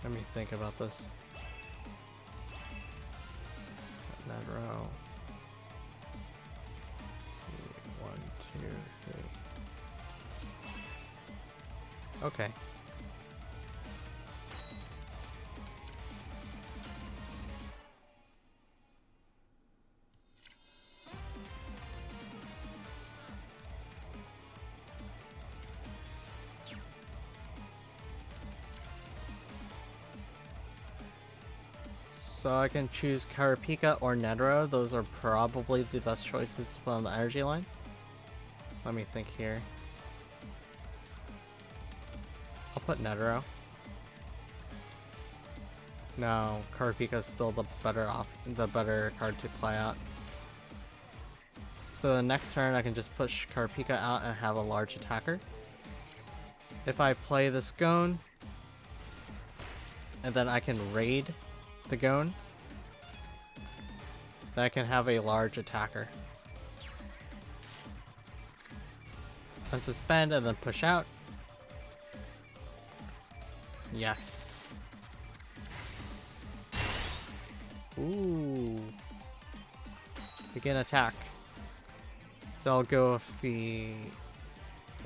Let me think about this. Netero. 1, 2, 3. Okay. So I can choose Kurapika or Netero. Those are probably the best choices to put on the energy line. Let me think here. I'll put Netero. No, Kurapika is still the better card to play out. So the next turn I can just push Kurapika out and have a large attacker. If I play this Gon, and then I can raid the Gon, then I can have a large attacker. Unsuspend and then push out. Yes. Ooh. Begin attack. So I'll go with the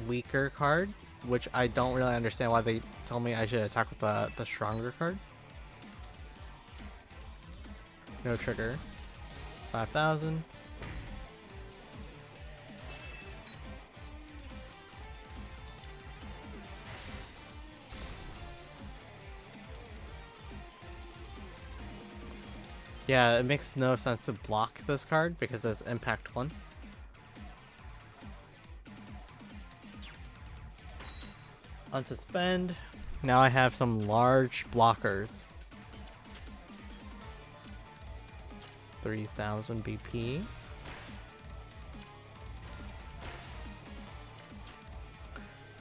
weaker card, which I don't really understand why they tell me I should attack with the stronger card. No trigger. 5,000. Yeah, it makes no sense to block this card because it's impact 1. Unsuspend. Now I have some large blockers. 3,000 BP.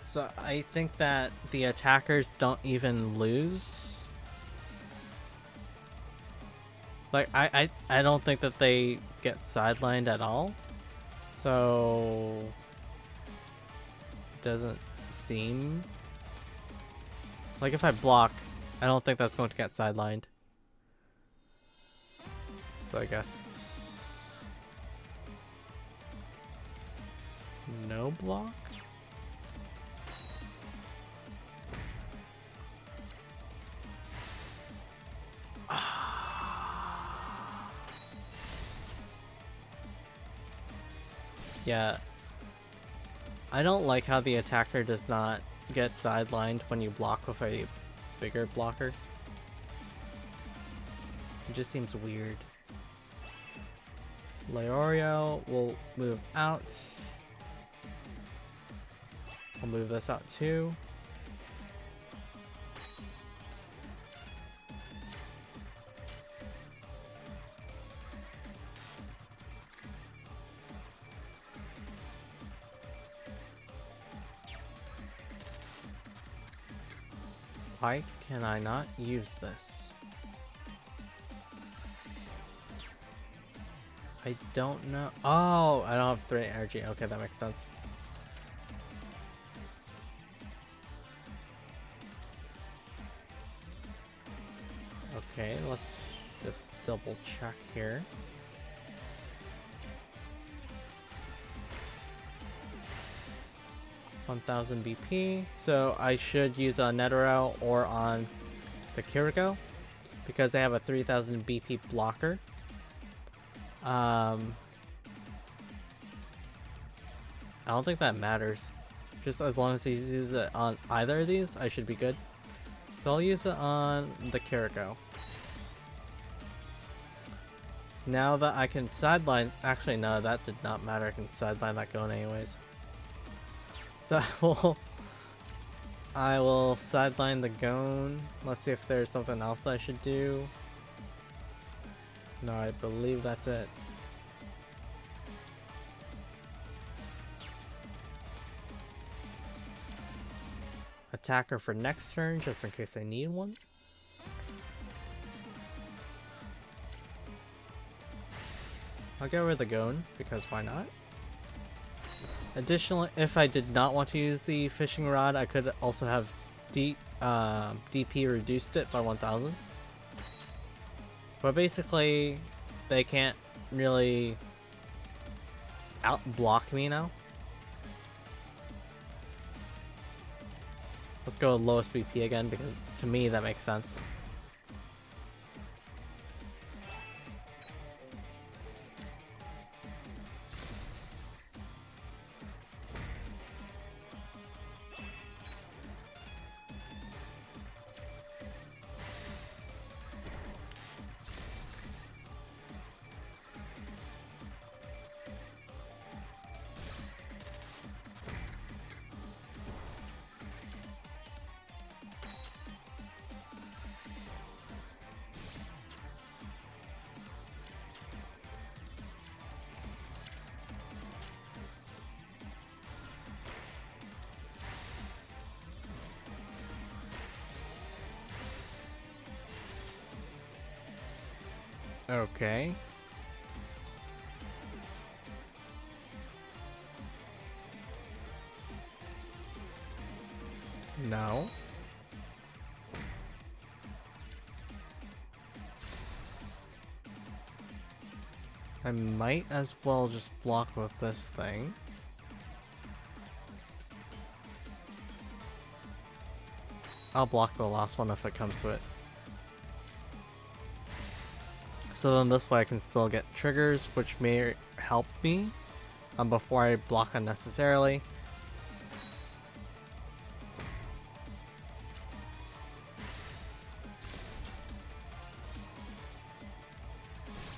So I think that the attackers don't even lose. Like, I don't think that they get sidelined at all. So it doesn't seem like if I block, I don't think that's going to get sidelined. So I guess no block. Yeah, I don't like how the attacker does not get sidelined when you block with a bigger blocker. It just seems weird. Leorio will move out. I'll move this out too. Why can I not use this? I don't know. Oh, I don't have 3 energy. Okay, that makes sense. Okay, let's just double check here. $1,000 BP. So I should use on Netero or on the Kiriko because they have a 3,000 BP blocker. don't think that matters. Just as long as he uses it on either of these, I should be good. So I'll use it on the Kiriko. Now that I can sideline... Actually, no, that did not matter. I can sideline that going anyways. So I will sideline the Gon. Let's see if there's something else I should do. No, I believe that's it. Attacker for next turn, just in case I need one. I'll get rid of the Gon, because why not? Additionally, if I did not want to use the fishing rod, I could also have DP reduced it by 1000. But basically, they can't really out-block me now. Let's go with lowest BP again, because to me that makes sense. Okay. No. I might as well just block with this thing. I'll block the last one if it comes to it. So then this way I can still get triggers, which may help me before I block unnecessarily.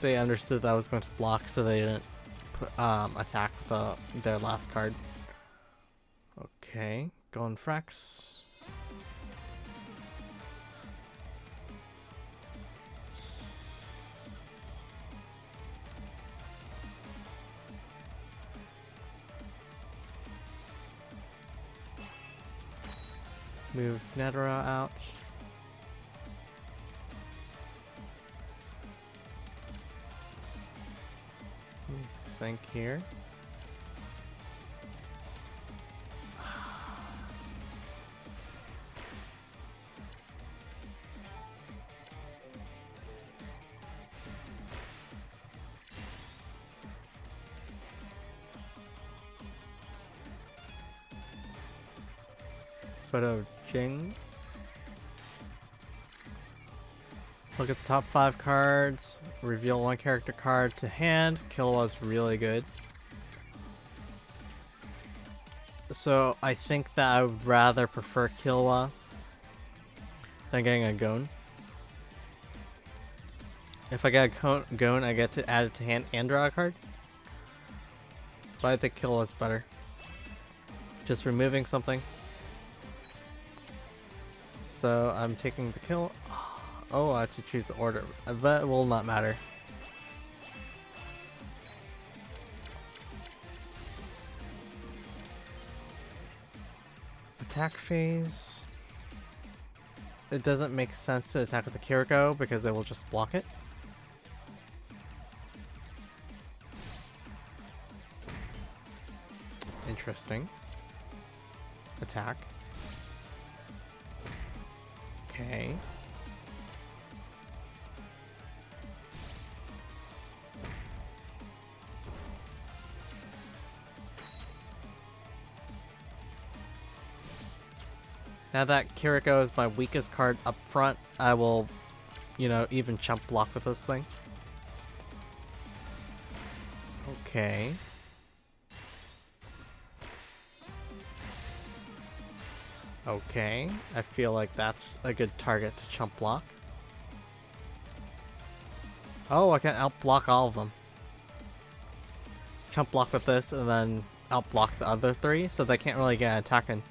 They understood that I was going to block, so they didn't attack their last card. Okay, going Frax. Move Netera out. Let me think here. Photo Jing. Look at the top 5 cards. Reveal 1 character card to hand. Killua really good. So I think that I would rather prefer Killua than getting a Gon. If I get a Gon, I get to add it to hand and draw a card. But I think Killua's better. Just removing something. So I'm taking the kill. Oh, I have to choose the order. That will not matter. Attack phase. It doesn't make sense to attack with the Kiriko because it will just block it. Interesting. Attack. Okay. Now that Kiriko is my weakest card up front, I will, you know, even chump block with this thing. Okay. Okay, I feel like that's a good target to chump block. Oh, I can out block all of them. Chump block with this and then out block the other three, so they can't really get attacking.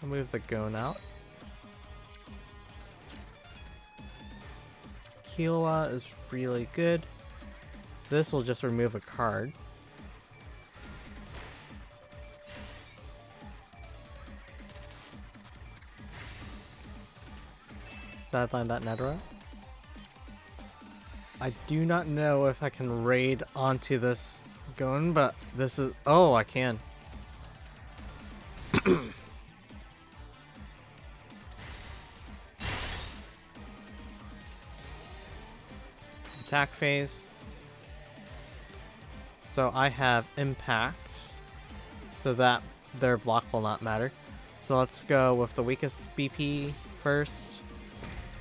I'll move the Gon out. Killua is really good. This will just remove a card. Sideline that Netero. I do not know if I can raid onto this Gon, but this is... Oh, I can. Attack phase. So I have impact, so that their block will not matter. So let's go with the weakest BP first.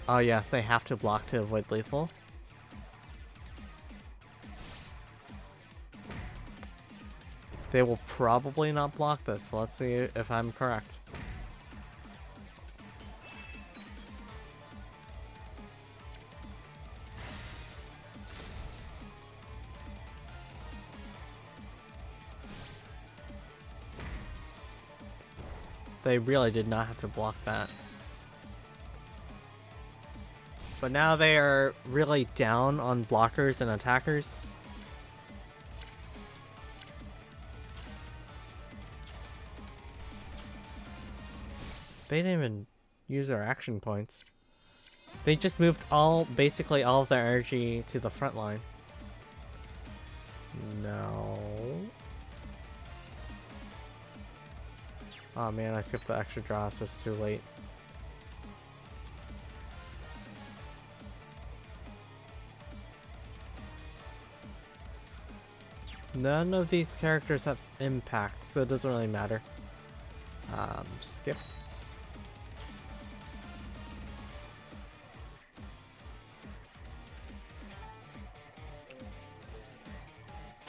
Oh yes, they have to block to avoid lethal. They will probably not block this, so let's see if I'm correct. They really did not have to block that. But now they are really down on blockers and attackers. They didn't even use their action points. They just moved basically all of their energy to the front line. No. Oh man, I skipped the extra draw, so it's too late. None of these characters have impact, so it doesn't really matter. Skip.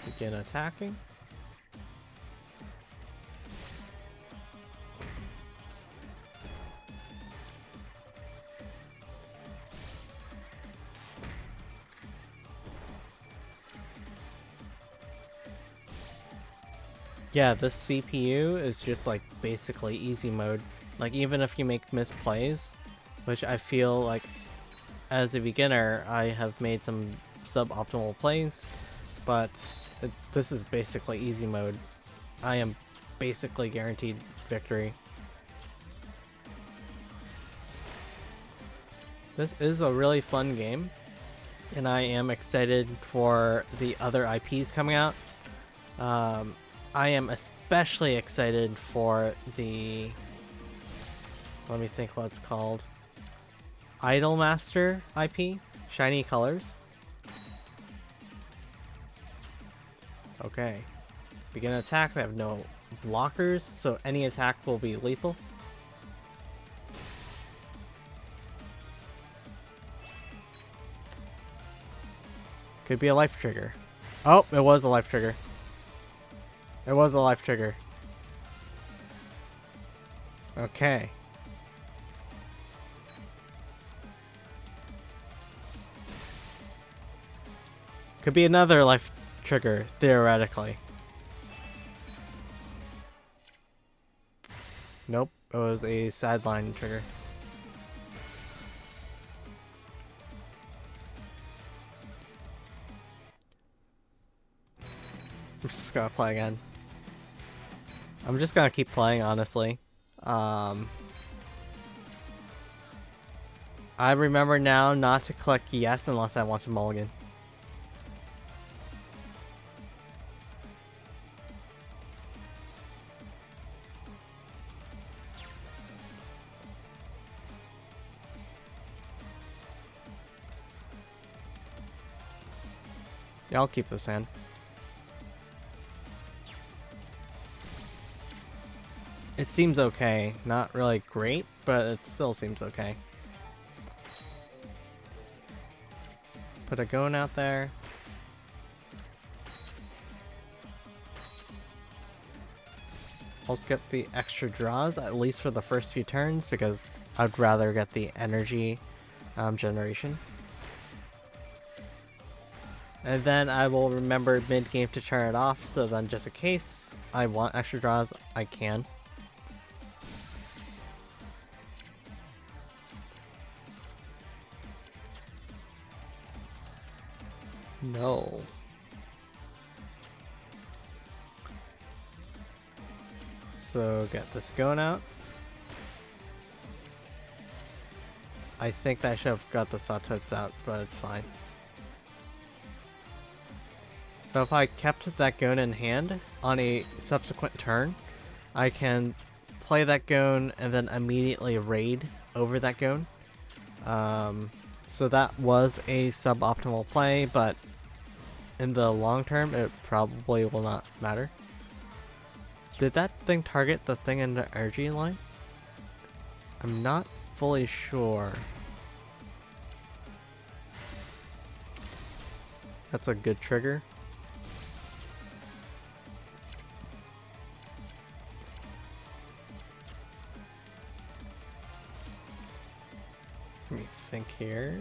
Begin attacking. Yeah, this CPU is just like basically easy mode. Like even if you make misplays, which I feel like as a beginner I have made some suboptimal plays, but this is basically easy mode. I am basically guaranteed victory. This is a really fun game, and I am excited for the other IPs coming out. I am especially excited for the... Let me think what it's called. Idolmaster IP? Shiny Colors? Okay. Begin attack. They have no blockers, so any attack will be lethal. Could be a life trigger. Oh, it was a life trigger. It was a life trigger. Okay. Could be another life trigger, theoretically. Nope, it was a sideline trigger. I'm just gonna play again. I'm just gonna keep playing, honestly. I remember now not to click yes unless I want to mulligan. Yeah, I'll keep this hand. It seems okay. Not really great, but it still seems okay. Put a Gon out there. I'll skip the extra draws, at least for the first few turns, because I'd rather get the energy generation. And then I will remember mid-game to turn it off, so then just in case I want extra draws, I can. No. So get this going out. I think that I should have got the Sawtooths out, but it's fine. So if I kept that Gon in hand on a subsequent turn, I can play that Gon and then immediately raid over that Gon. So that was a suboptimal play, but in the long term, it probably will not matter. Did that thing target the thing in the energy line? I'm not fully sure. That's a good trigger. Let me think here.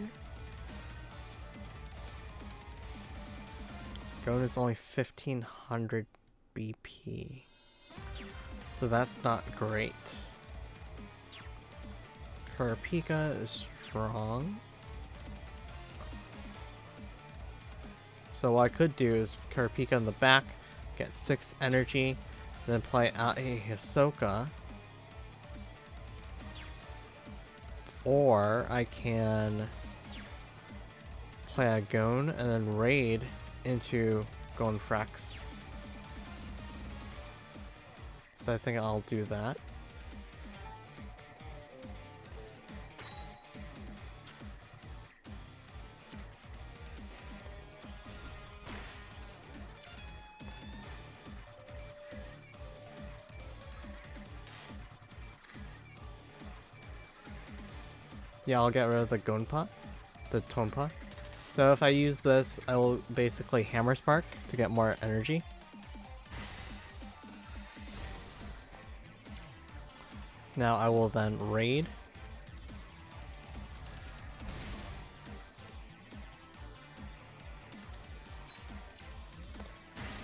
Gon is only 1500 BP. So that's not great. Kurapika is strong. So what I could do is Kurapika in the back, get 6 energy, then play out a Hisoka. Or I can play a Gon and then raid into Gonfrax. So I think I'll do that. Yeah, I'll get rid of the Gonpa, the Tonpa. So if I use this, I will basically Hammer Spark to get more energy. Now I will then raid.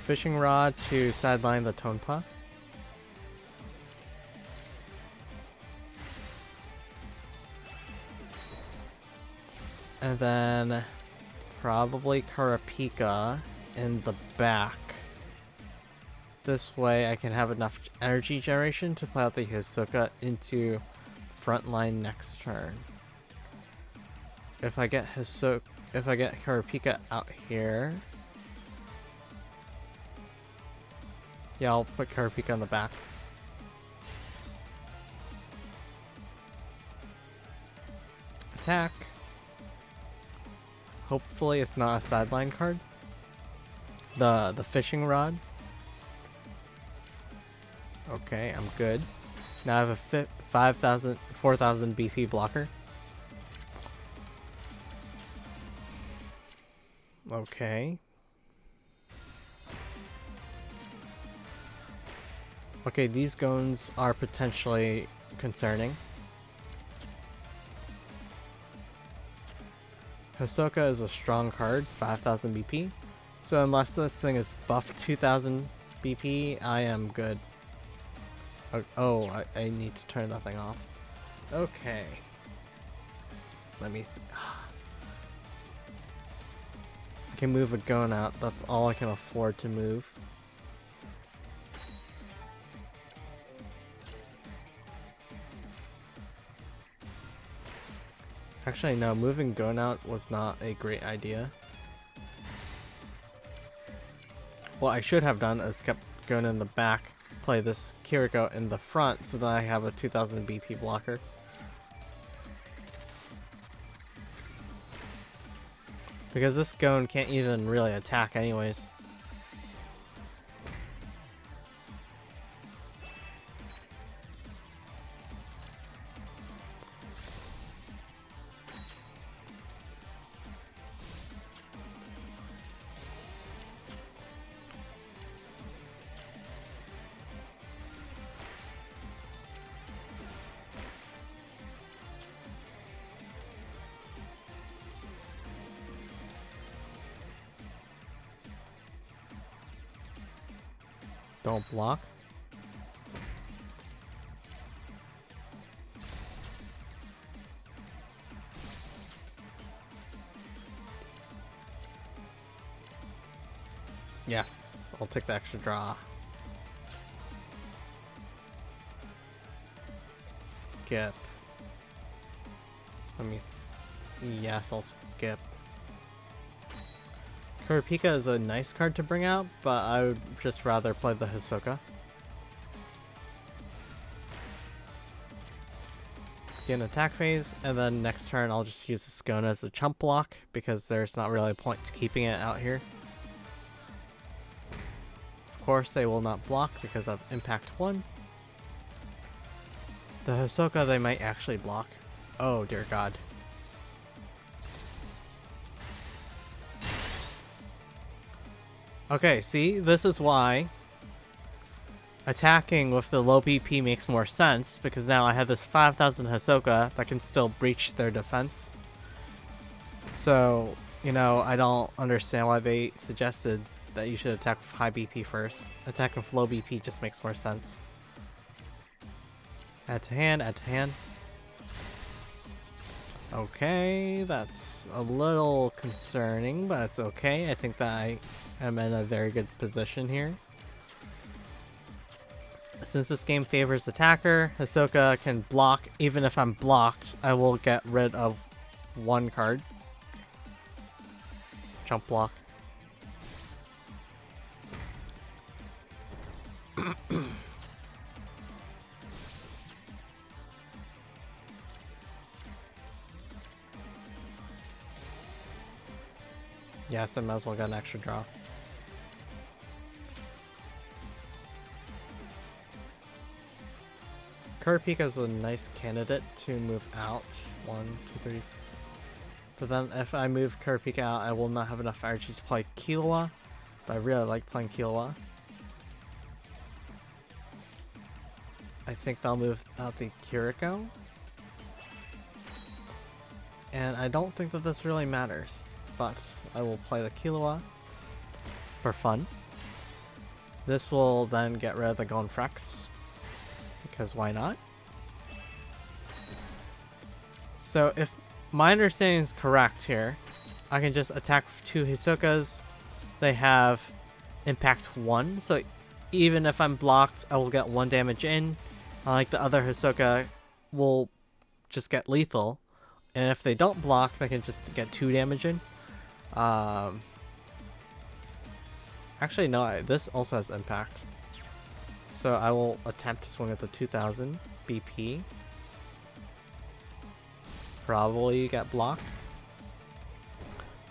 Fishing Rod to sideline the Tonpa. And then probably Kurapika in the back. This way I can have enough energy generation to play out the Hisoka into frontline next turn. If I get Kurapika out here. Yeah, I'll put Kurapika in the back. Attack. Hopefully it's not a sideline card. The fishing rod. Okay, I'm good. Now I have a 4,000 BP blocker. Okay. Okay, these Gons are potentially concerning. Hisoka is a strong card, 5,000 BP. So unless this thing is buffed 2,000 BP, I am good. Oh, I need to turn that thing off. Okay. Let me... I can move a Gon out. That's all I can afford to move. Actually, no, moving Gon out was not a great idea. What I should have done is kept Gon in the back, play this Kiriko in the front so that I have a 2,000 BP blocker. Because this Gon can't even really attack anyways. Don't block. Yes, I'll take the extra draw. Skip. Yes, I'll skip. Kurapika is a nice card to bring out, but I would just rather play the Hisoka. Get an attack phase, and then next turn I'll just use the Skona as a chump block, because there's not really a point to keeping it out here. Of course, they will not block because of Impact 1. The Hisoka they might actually block. Oh dear god. Okay, see? This is why attacking with the low BP makes more sense, because now I have this 5000 Hisoka that can still breach their defense. So, you know, I don't understand why they suggested that you should attack with high BP first. Attacking with low BP just makes more sense. Add to hand, add to hand. Okay, that's a little concerning, but it's okay. I think that I am in a very good position here. Since this game favors attacker, Hisoka can block. Even if I'm blocked, I will get rid of one card. Jump block. Yes, I might as well get an extra draw. Kurapika is a nice candidate to move out. 1, 2, 3. But then if I move Kurapika out, I will not have enough energy to play Killua. But I really like playing Killua. I think they'll move out the Kiriko. And I don't think that this really matters. But I will play the Killua for fun. This will then get rid of the Gonfrex, because why not? So if my understanding is correct here, I can just attack with 2 Hisokas. They have impact 1, so even if I'm blocked, I will get 1 damage in. Unlike the other Hisoka will just get lethal. And if they don't block, they can just get 2 damage in. Actually, no, this also has impact. So I will attempt to swing at the 2000 BP. Probably get blocked.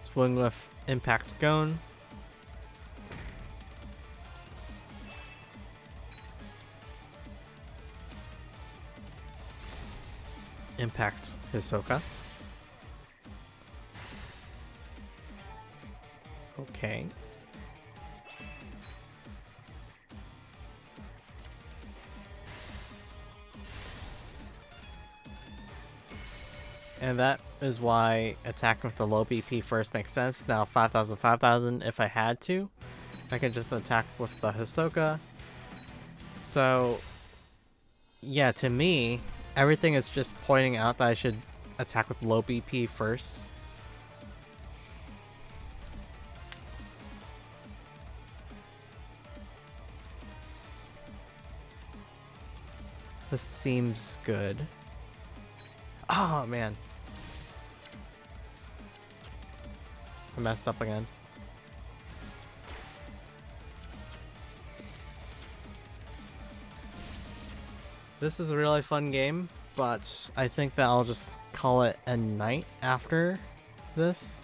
Swing with Impact Gon. Impact Hisoka. Okay. And that is why attacking with the low BP first makes sense. Now 5000, 5000 if I had to. I can just attack with the Hisoka. So, yeah, to me, everything is just pointing out that I should attack with low BP first. This seems good. Oh, man. I messed up again. This is a really fun game, but I think that I'll just call it a night after this.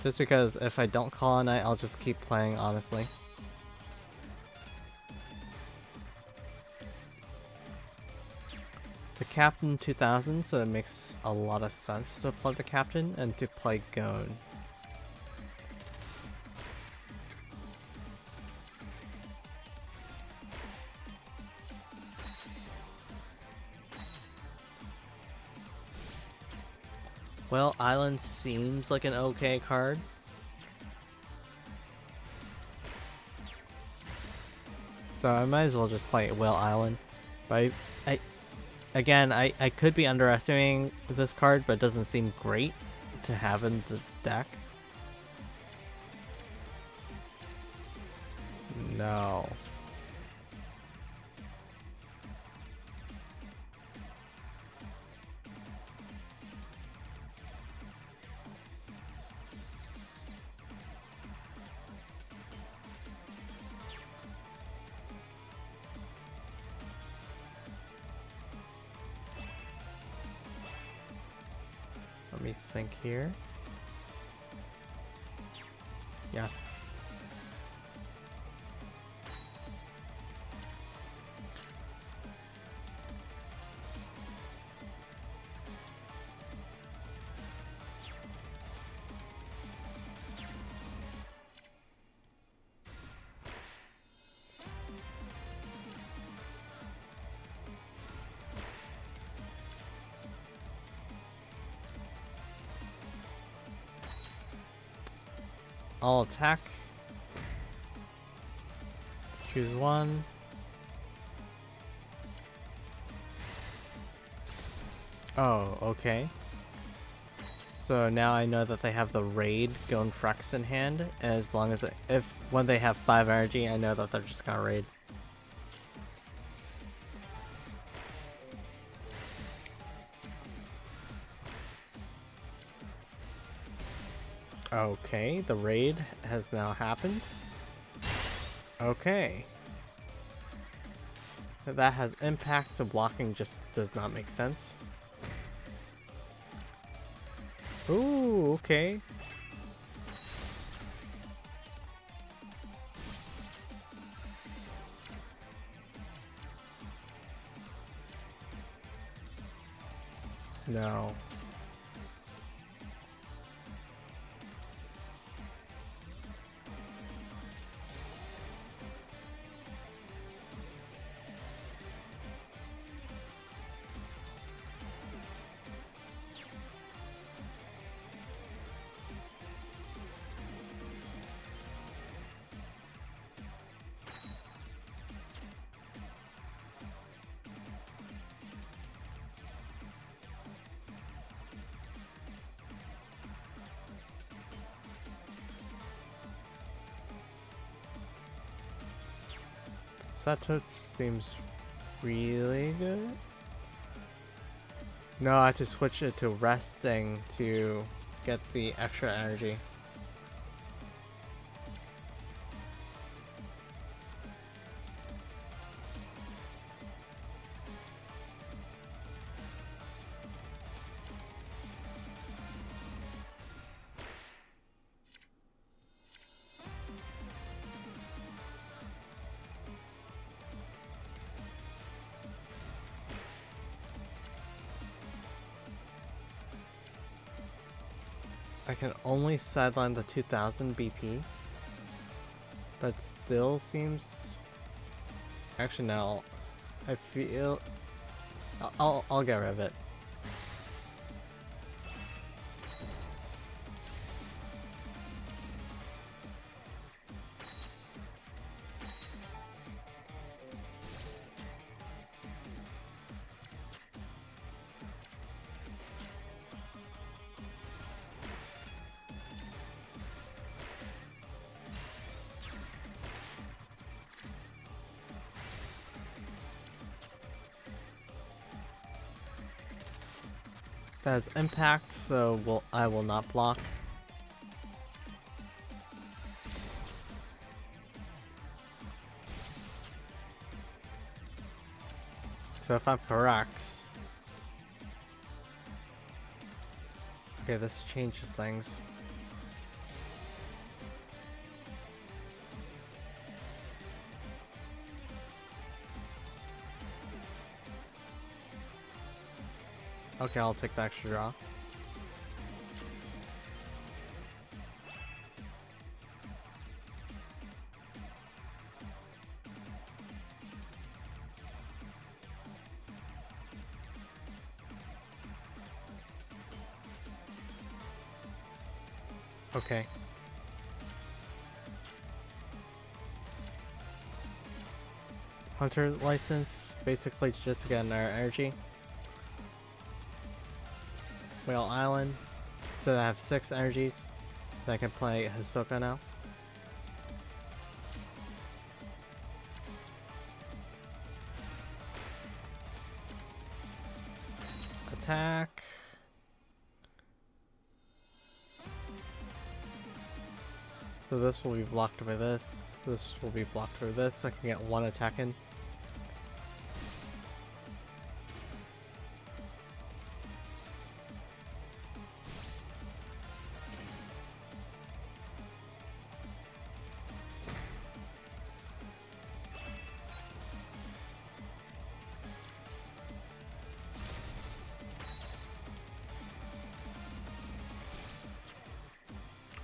Just because if I don't call it a night, I'll just keep playing, honestly. The Captain 2000, so it makes a lot of sense to play the Captain and to play Gon. Well, Island seems like an okay card. So I might as well just play Whale Island. But again, I could be underestimating this card, but it doesn't seem great to have in the deck. No. Let me think here. Yes. I'll attack. Choose one. Oh, okay. So now I know that they have the raid Gonfrex in hand. As long as when they have 5 energy, I know that they're just gonna raid. Okay, the raid has now happened. Okay. That has impact, so blocking just does not make sense. Ooh, okay. No. Satote seems really good. No, I have to switch it to resting to get the extra energy. I can only sideline the 2000 BP, but still seems. Actually, no. I feel I'll get rid of it. That has impact, so I will not block. So if I'm correct... Okay, this changes things. Okay, I'll take the extra draw. Okay. Hunter license, basically just to get another energy. Whale Island, so I have 6 energies. So I can play Hisoka now. Attack. So this will be blocked by this. This will be blocked by this. I can get 1 attack in.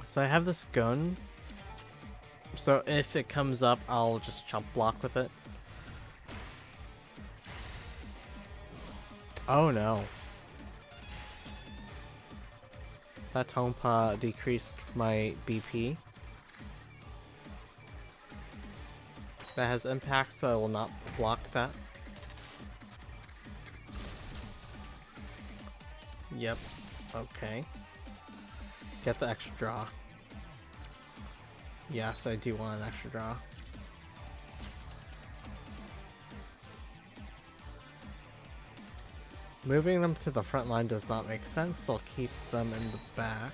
So I have this gun. So if it comes up, I'll just chump block with it. Oh no. That Tonpa decreased my BP. That has impact, so I will not block that. Yep. Okay. Get the extra draw. Yes, I do want an extra draw. Moving them to the front line does not make sense, so I'll keep them in the back.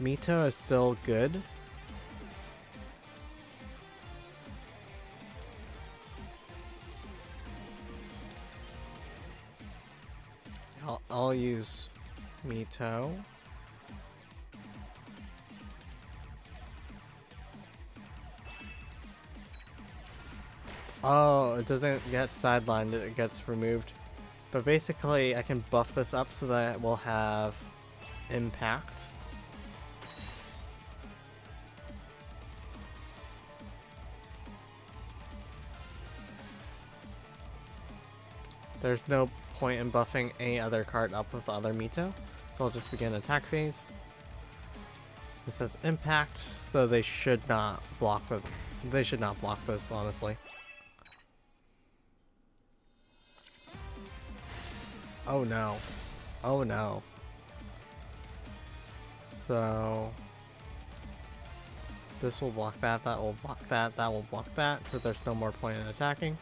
Mito is still good. I'll use Mito. Oh, it doesn't get sidelined, it gets removed. But basically, I can buff this up so that it will have impact. There's no point in buffing any other card up with the other Mito, so I'll just begin attack phase. This has impact, so they should not block with. They should not block this, honestly. Oh no. Oh no. So this will block that, that will block that, that will block that, so there's no more point in attacking.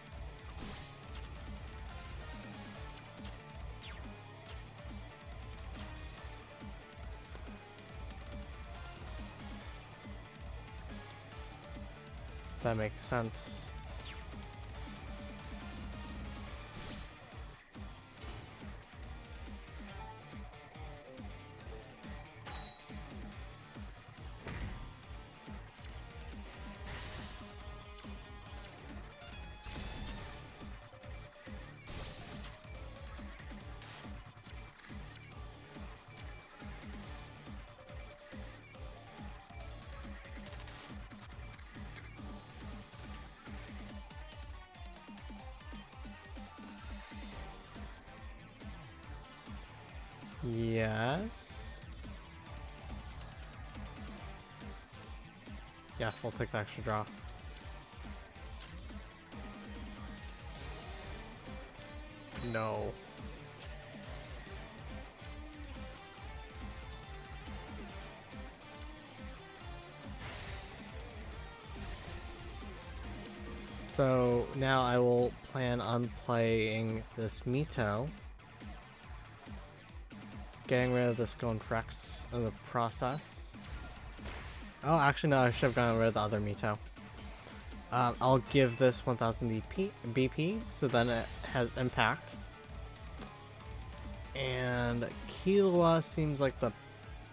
That makes sense. Yes. Yes, I'll take the extra draw. No. So now I will plan on playing this Mito. Getting rid of this Gonfrex in the process. Oh, actually no, I should have gotten rid of the other Mito. I'll give this 1000 BP, so then it has impact. And Killua seems like the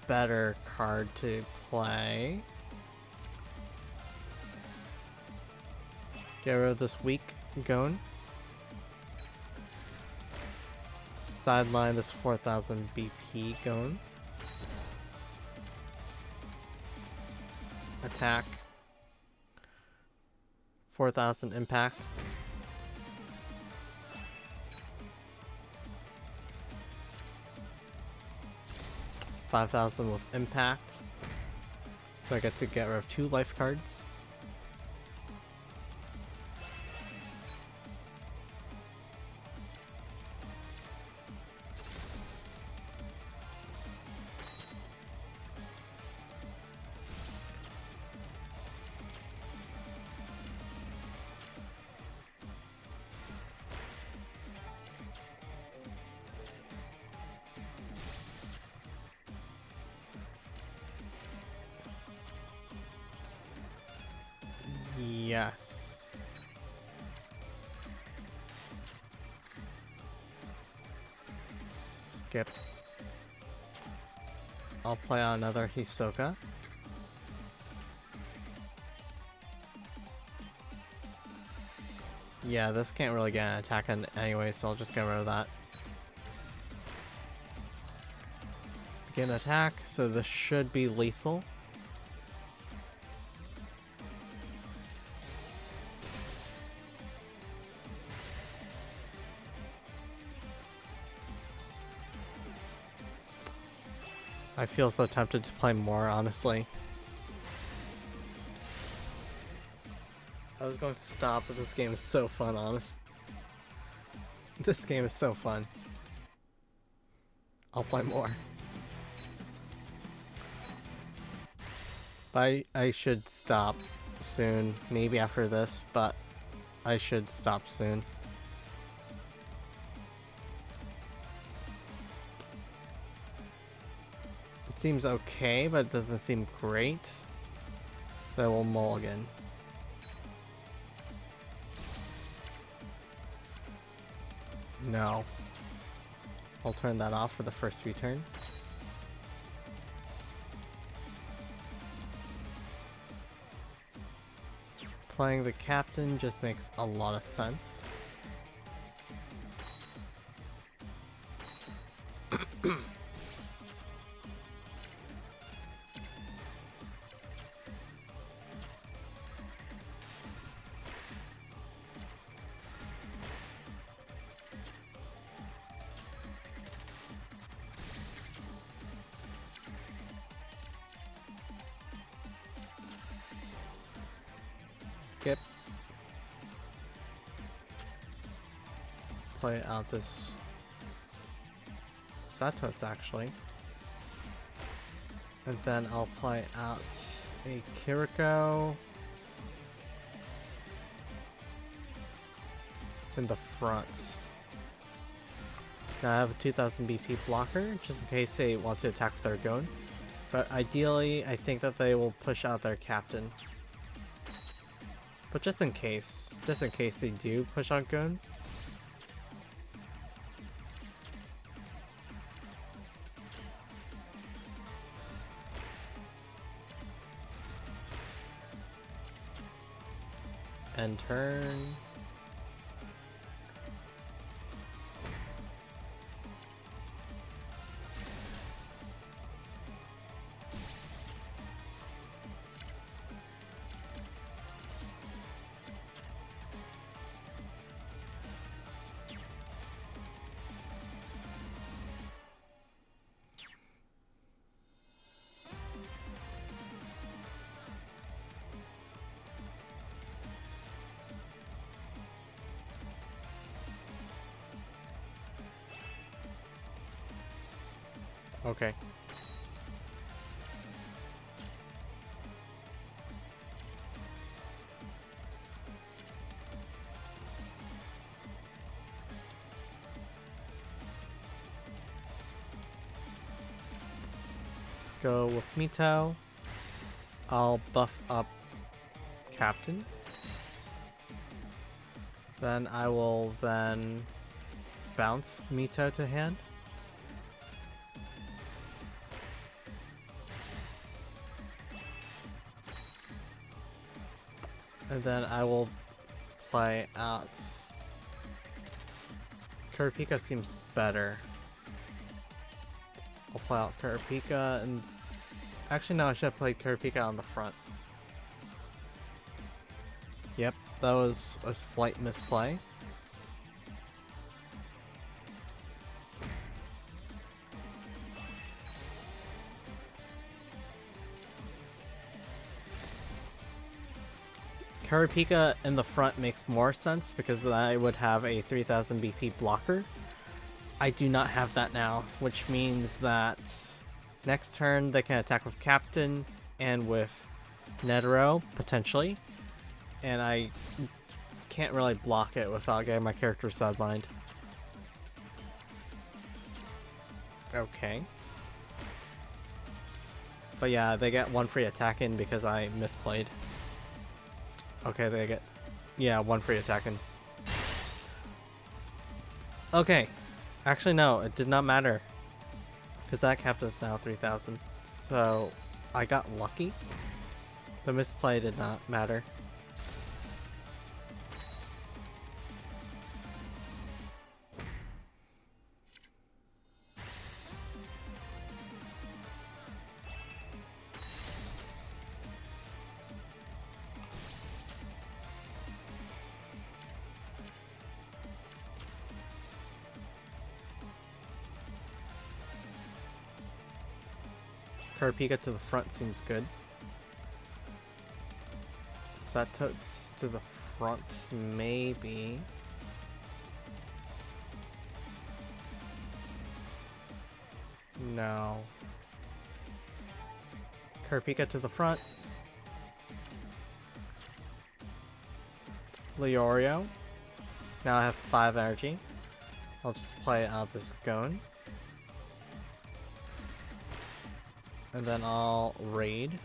better card to play. Get rid of this weak Gon. Sideline this 4000 BP Gon. Attack. 4000 impact. $5,000 with impact. So I get to get rid of 2 life cards. Yes. Skip. I'll play on another Hisoka. Yeah, this can't really get an attack in anyway, so I'll just get rid of that. Begin attack, so this should be lethal. I feel so tempted to play more, honestly. I was going to stop, but this game is so fun, honest. This game is so fun. I'll play more. But I should stop soon. Maybe after this, but I should stop soon. It seems okay, but it doesn't seem great. So I will mulligan. No. I'll turn that off for the first 3 turns. Playing the captain just makes a lot of sense. Skip. Play out this Satots actually. And then I'll play out a Kiriko in the front. Now I have a 2000 BP blocker, just in case they want to attack with their Gon. But ideally, I think that they will push out their captain. But just in case they do push out Gon. End turn. Okay. Go with Mito. I'll buff up Captain. Then I will then bounce Mito to hand. And then I will play out... Kurapika seems better. I'll play out Kurapika and... Actually no, I should have played Kurapika on the front. Yep, that was a slight misplay. Kurapika in the front makes more sense because then I would have a 3000 BP blocker. I do not have that now, which means that next turn they can attack with Captain and with Netero, potentially. And I can't really block it without getting my character sidelined. Okay. But yeah, they get one free attack in because I misplayed. Okay, they get... Yeah, 1 free attacking. Okay. Actually, no, it did not matter. Because that kept us now 3,000. So, I got lucky. The misplay did not matter. Kurapika to the front seems good. Satots to the front, maybe. No. Kurapika to the front. Leorio. Now I have 5 energy. I'll just play out this Gon. And then I'll raid.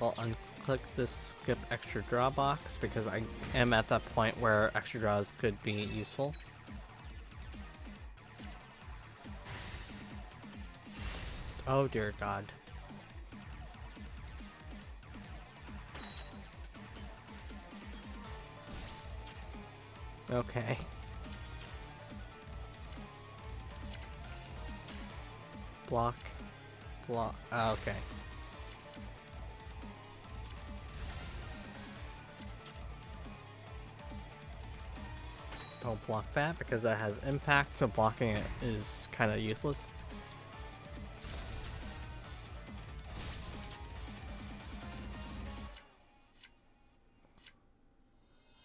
I'll unclick this skip extra draw box because I am at that point where extra draws could be useful. Oh dear God. Okay. Block. Block. Oh, okay. Don't block that because that has impact, so blocking it is kind of useless.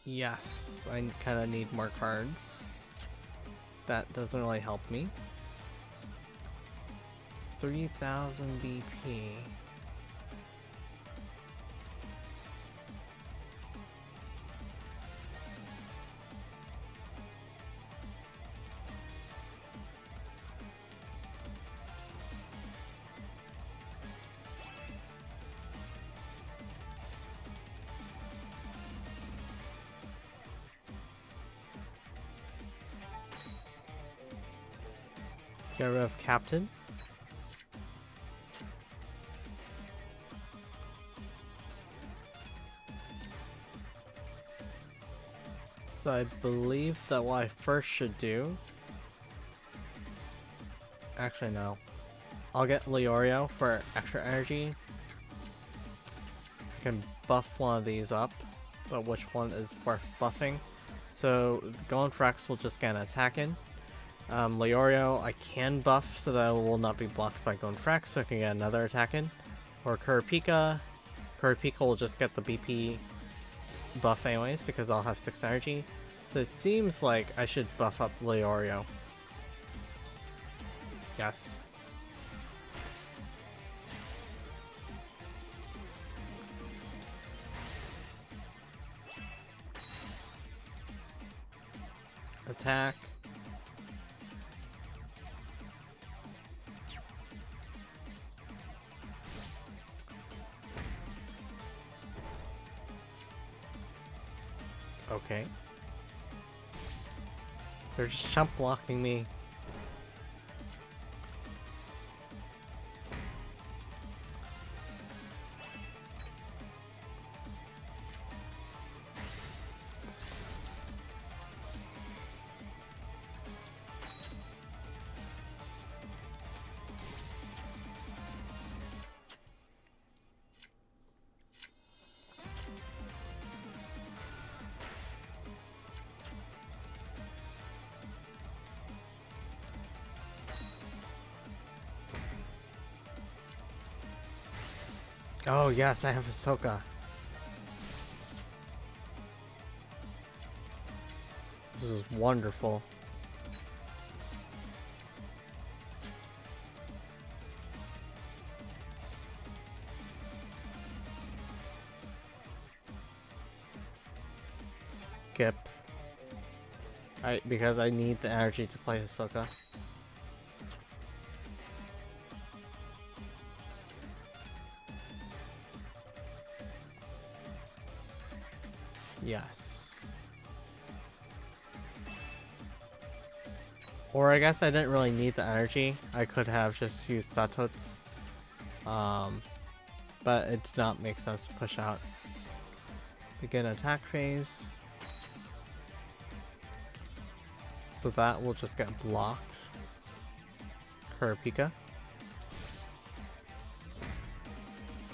Yes, I kind of need more cards. That doesn't really help me. 3,000 BP. Get rid of Captain. So I believe that what I first should do... Actually, no. I'll get Leorio for extra energy. I can buff one of these up, but which one is worth buffing? So Gonfrax will just get an attack in. Leorio I can buff so that it will not be blocked by Gonfrax, so I can get another attack in. Or Kurapika. Kurapika will just get the BP buff anyways because I'll have 6 energy. So it seems like I should buff up Leorio. Yes. Attack. Okay. They're just chump blocking me. Oh yes, I have Ahsoka. This is wonderful. Skip. Because I need the energy to play Ahsoka. Yes. Or I guess I didn't really need the energy. I could have just used Satots. But it did not make sense to push out. Begin attack phase. So that will just get blocked. Kurapika.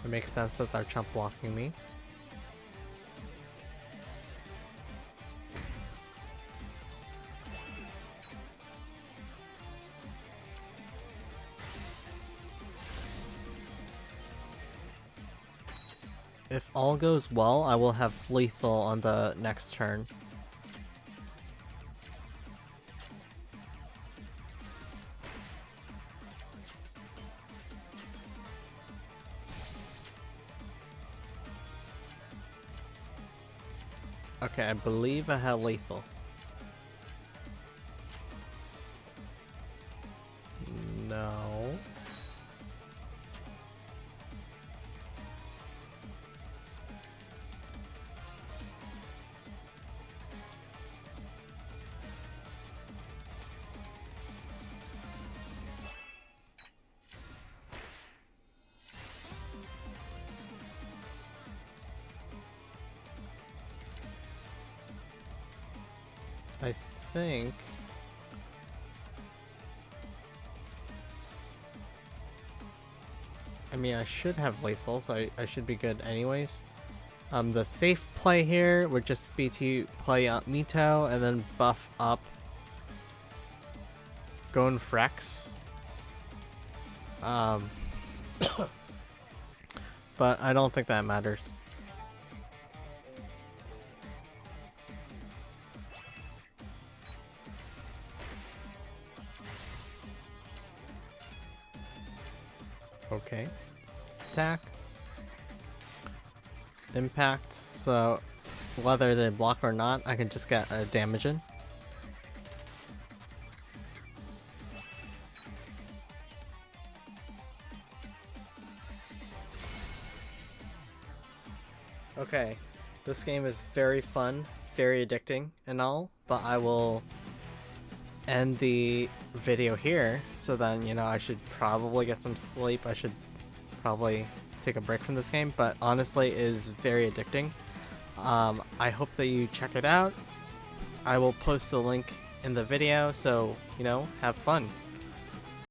It makes sense that they're chump blocking me. If all goes well, I will have lethal on the next turn. Okay, I believe I have lethal. No. I think... I mean, I should have lethal, so I should be good anyways. The safe play here would just be to play Mito and then buff up Gon Frex. But I don't think that matters. Okay. Attack. Impact. So whether they block or not, I can just get a damage in. Okay. This game is very fun, very addicting and all, but I will end the video here, so then, you know, I should probably get some sleep. I should probably take a break from this game, but honestly it is very addicting. I hope that you check it out. I will post the link in the video, so, you know, have fun.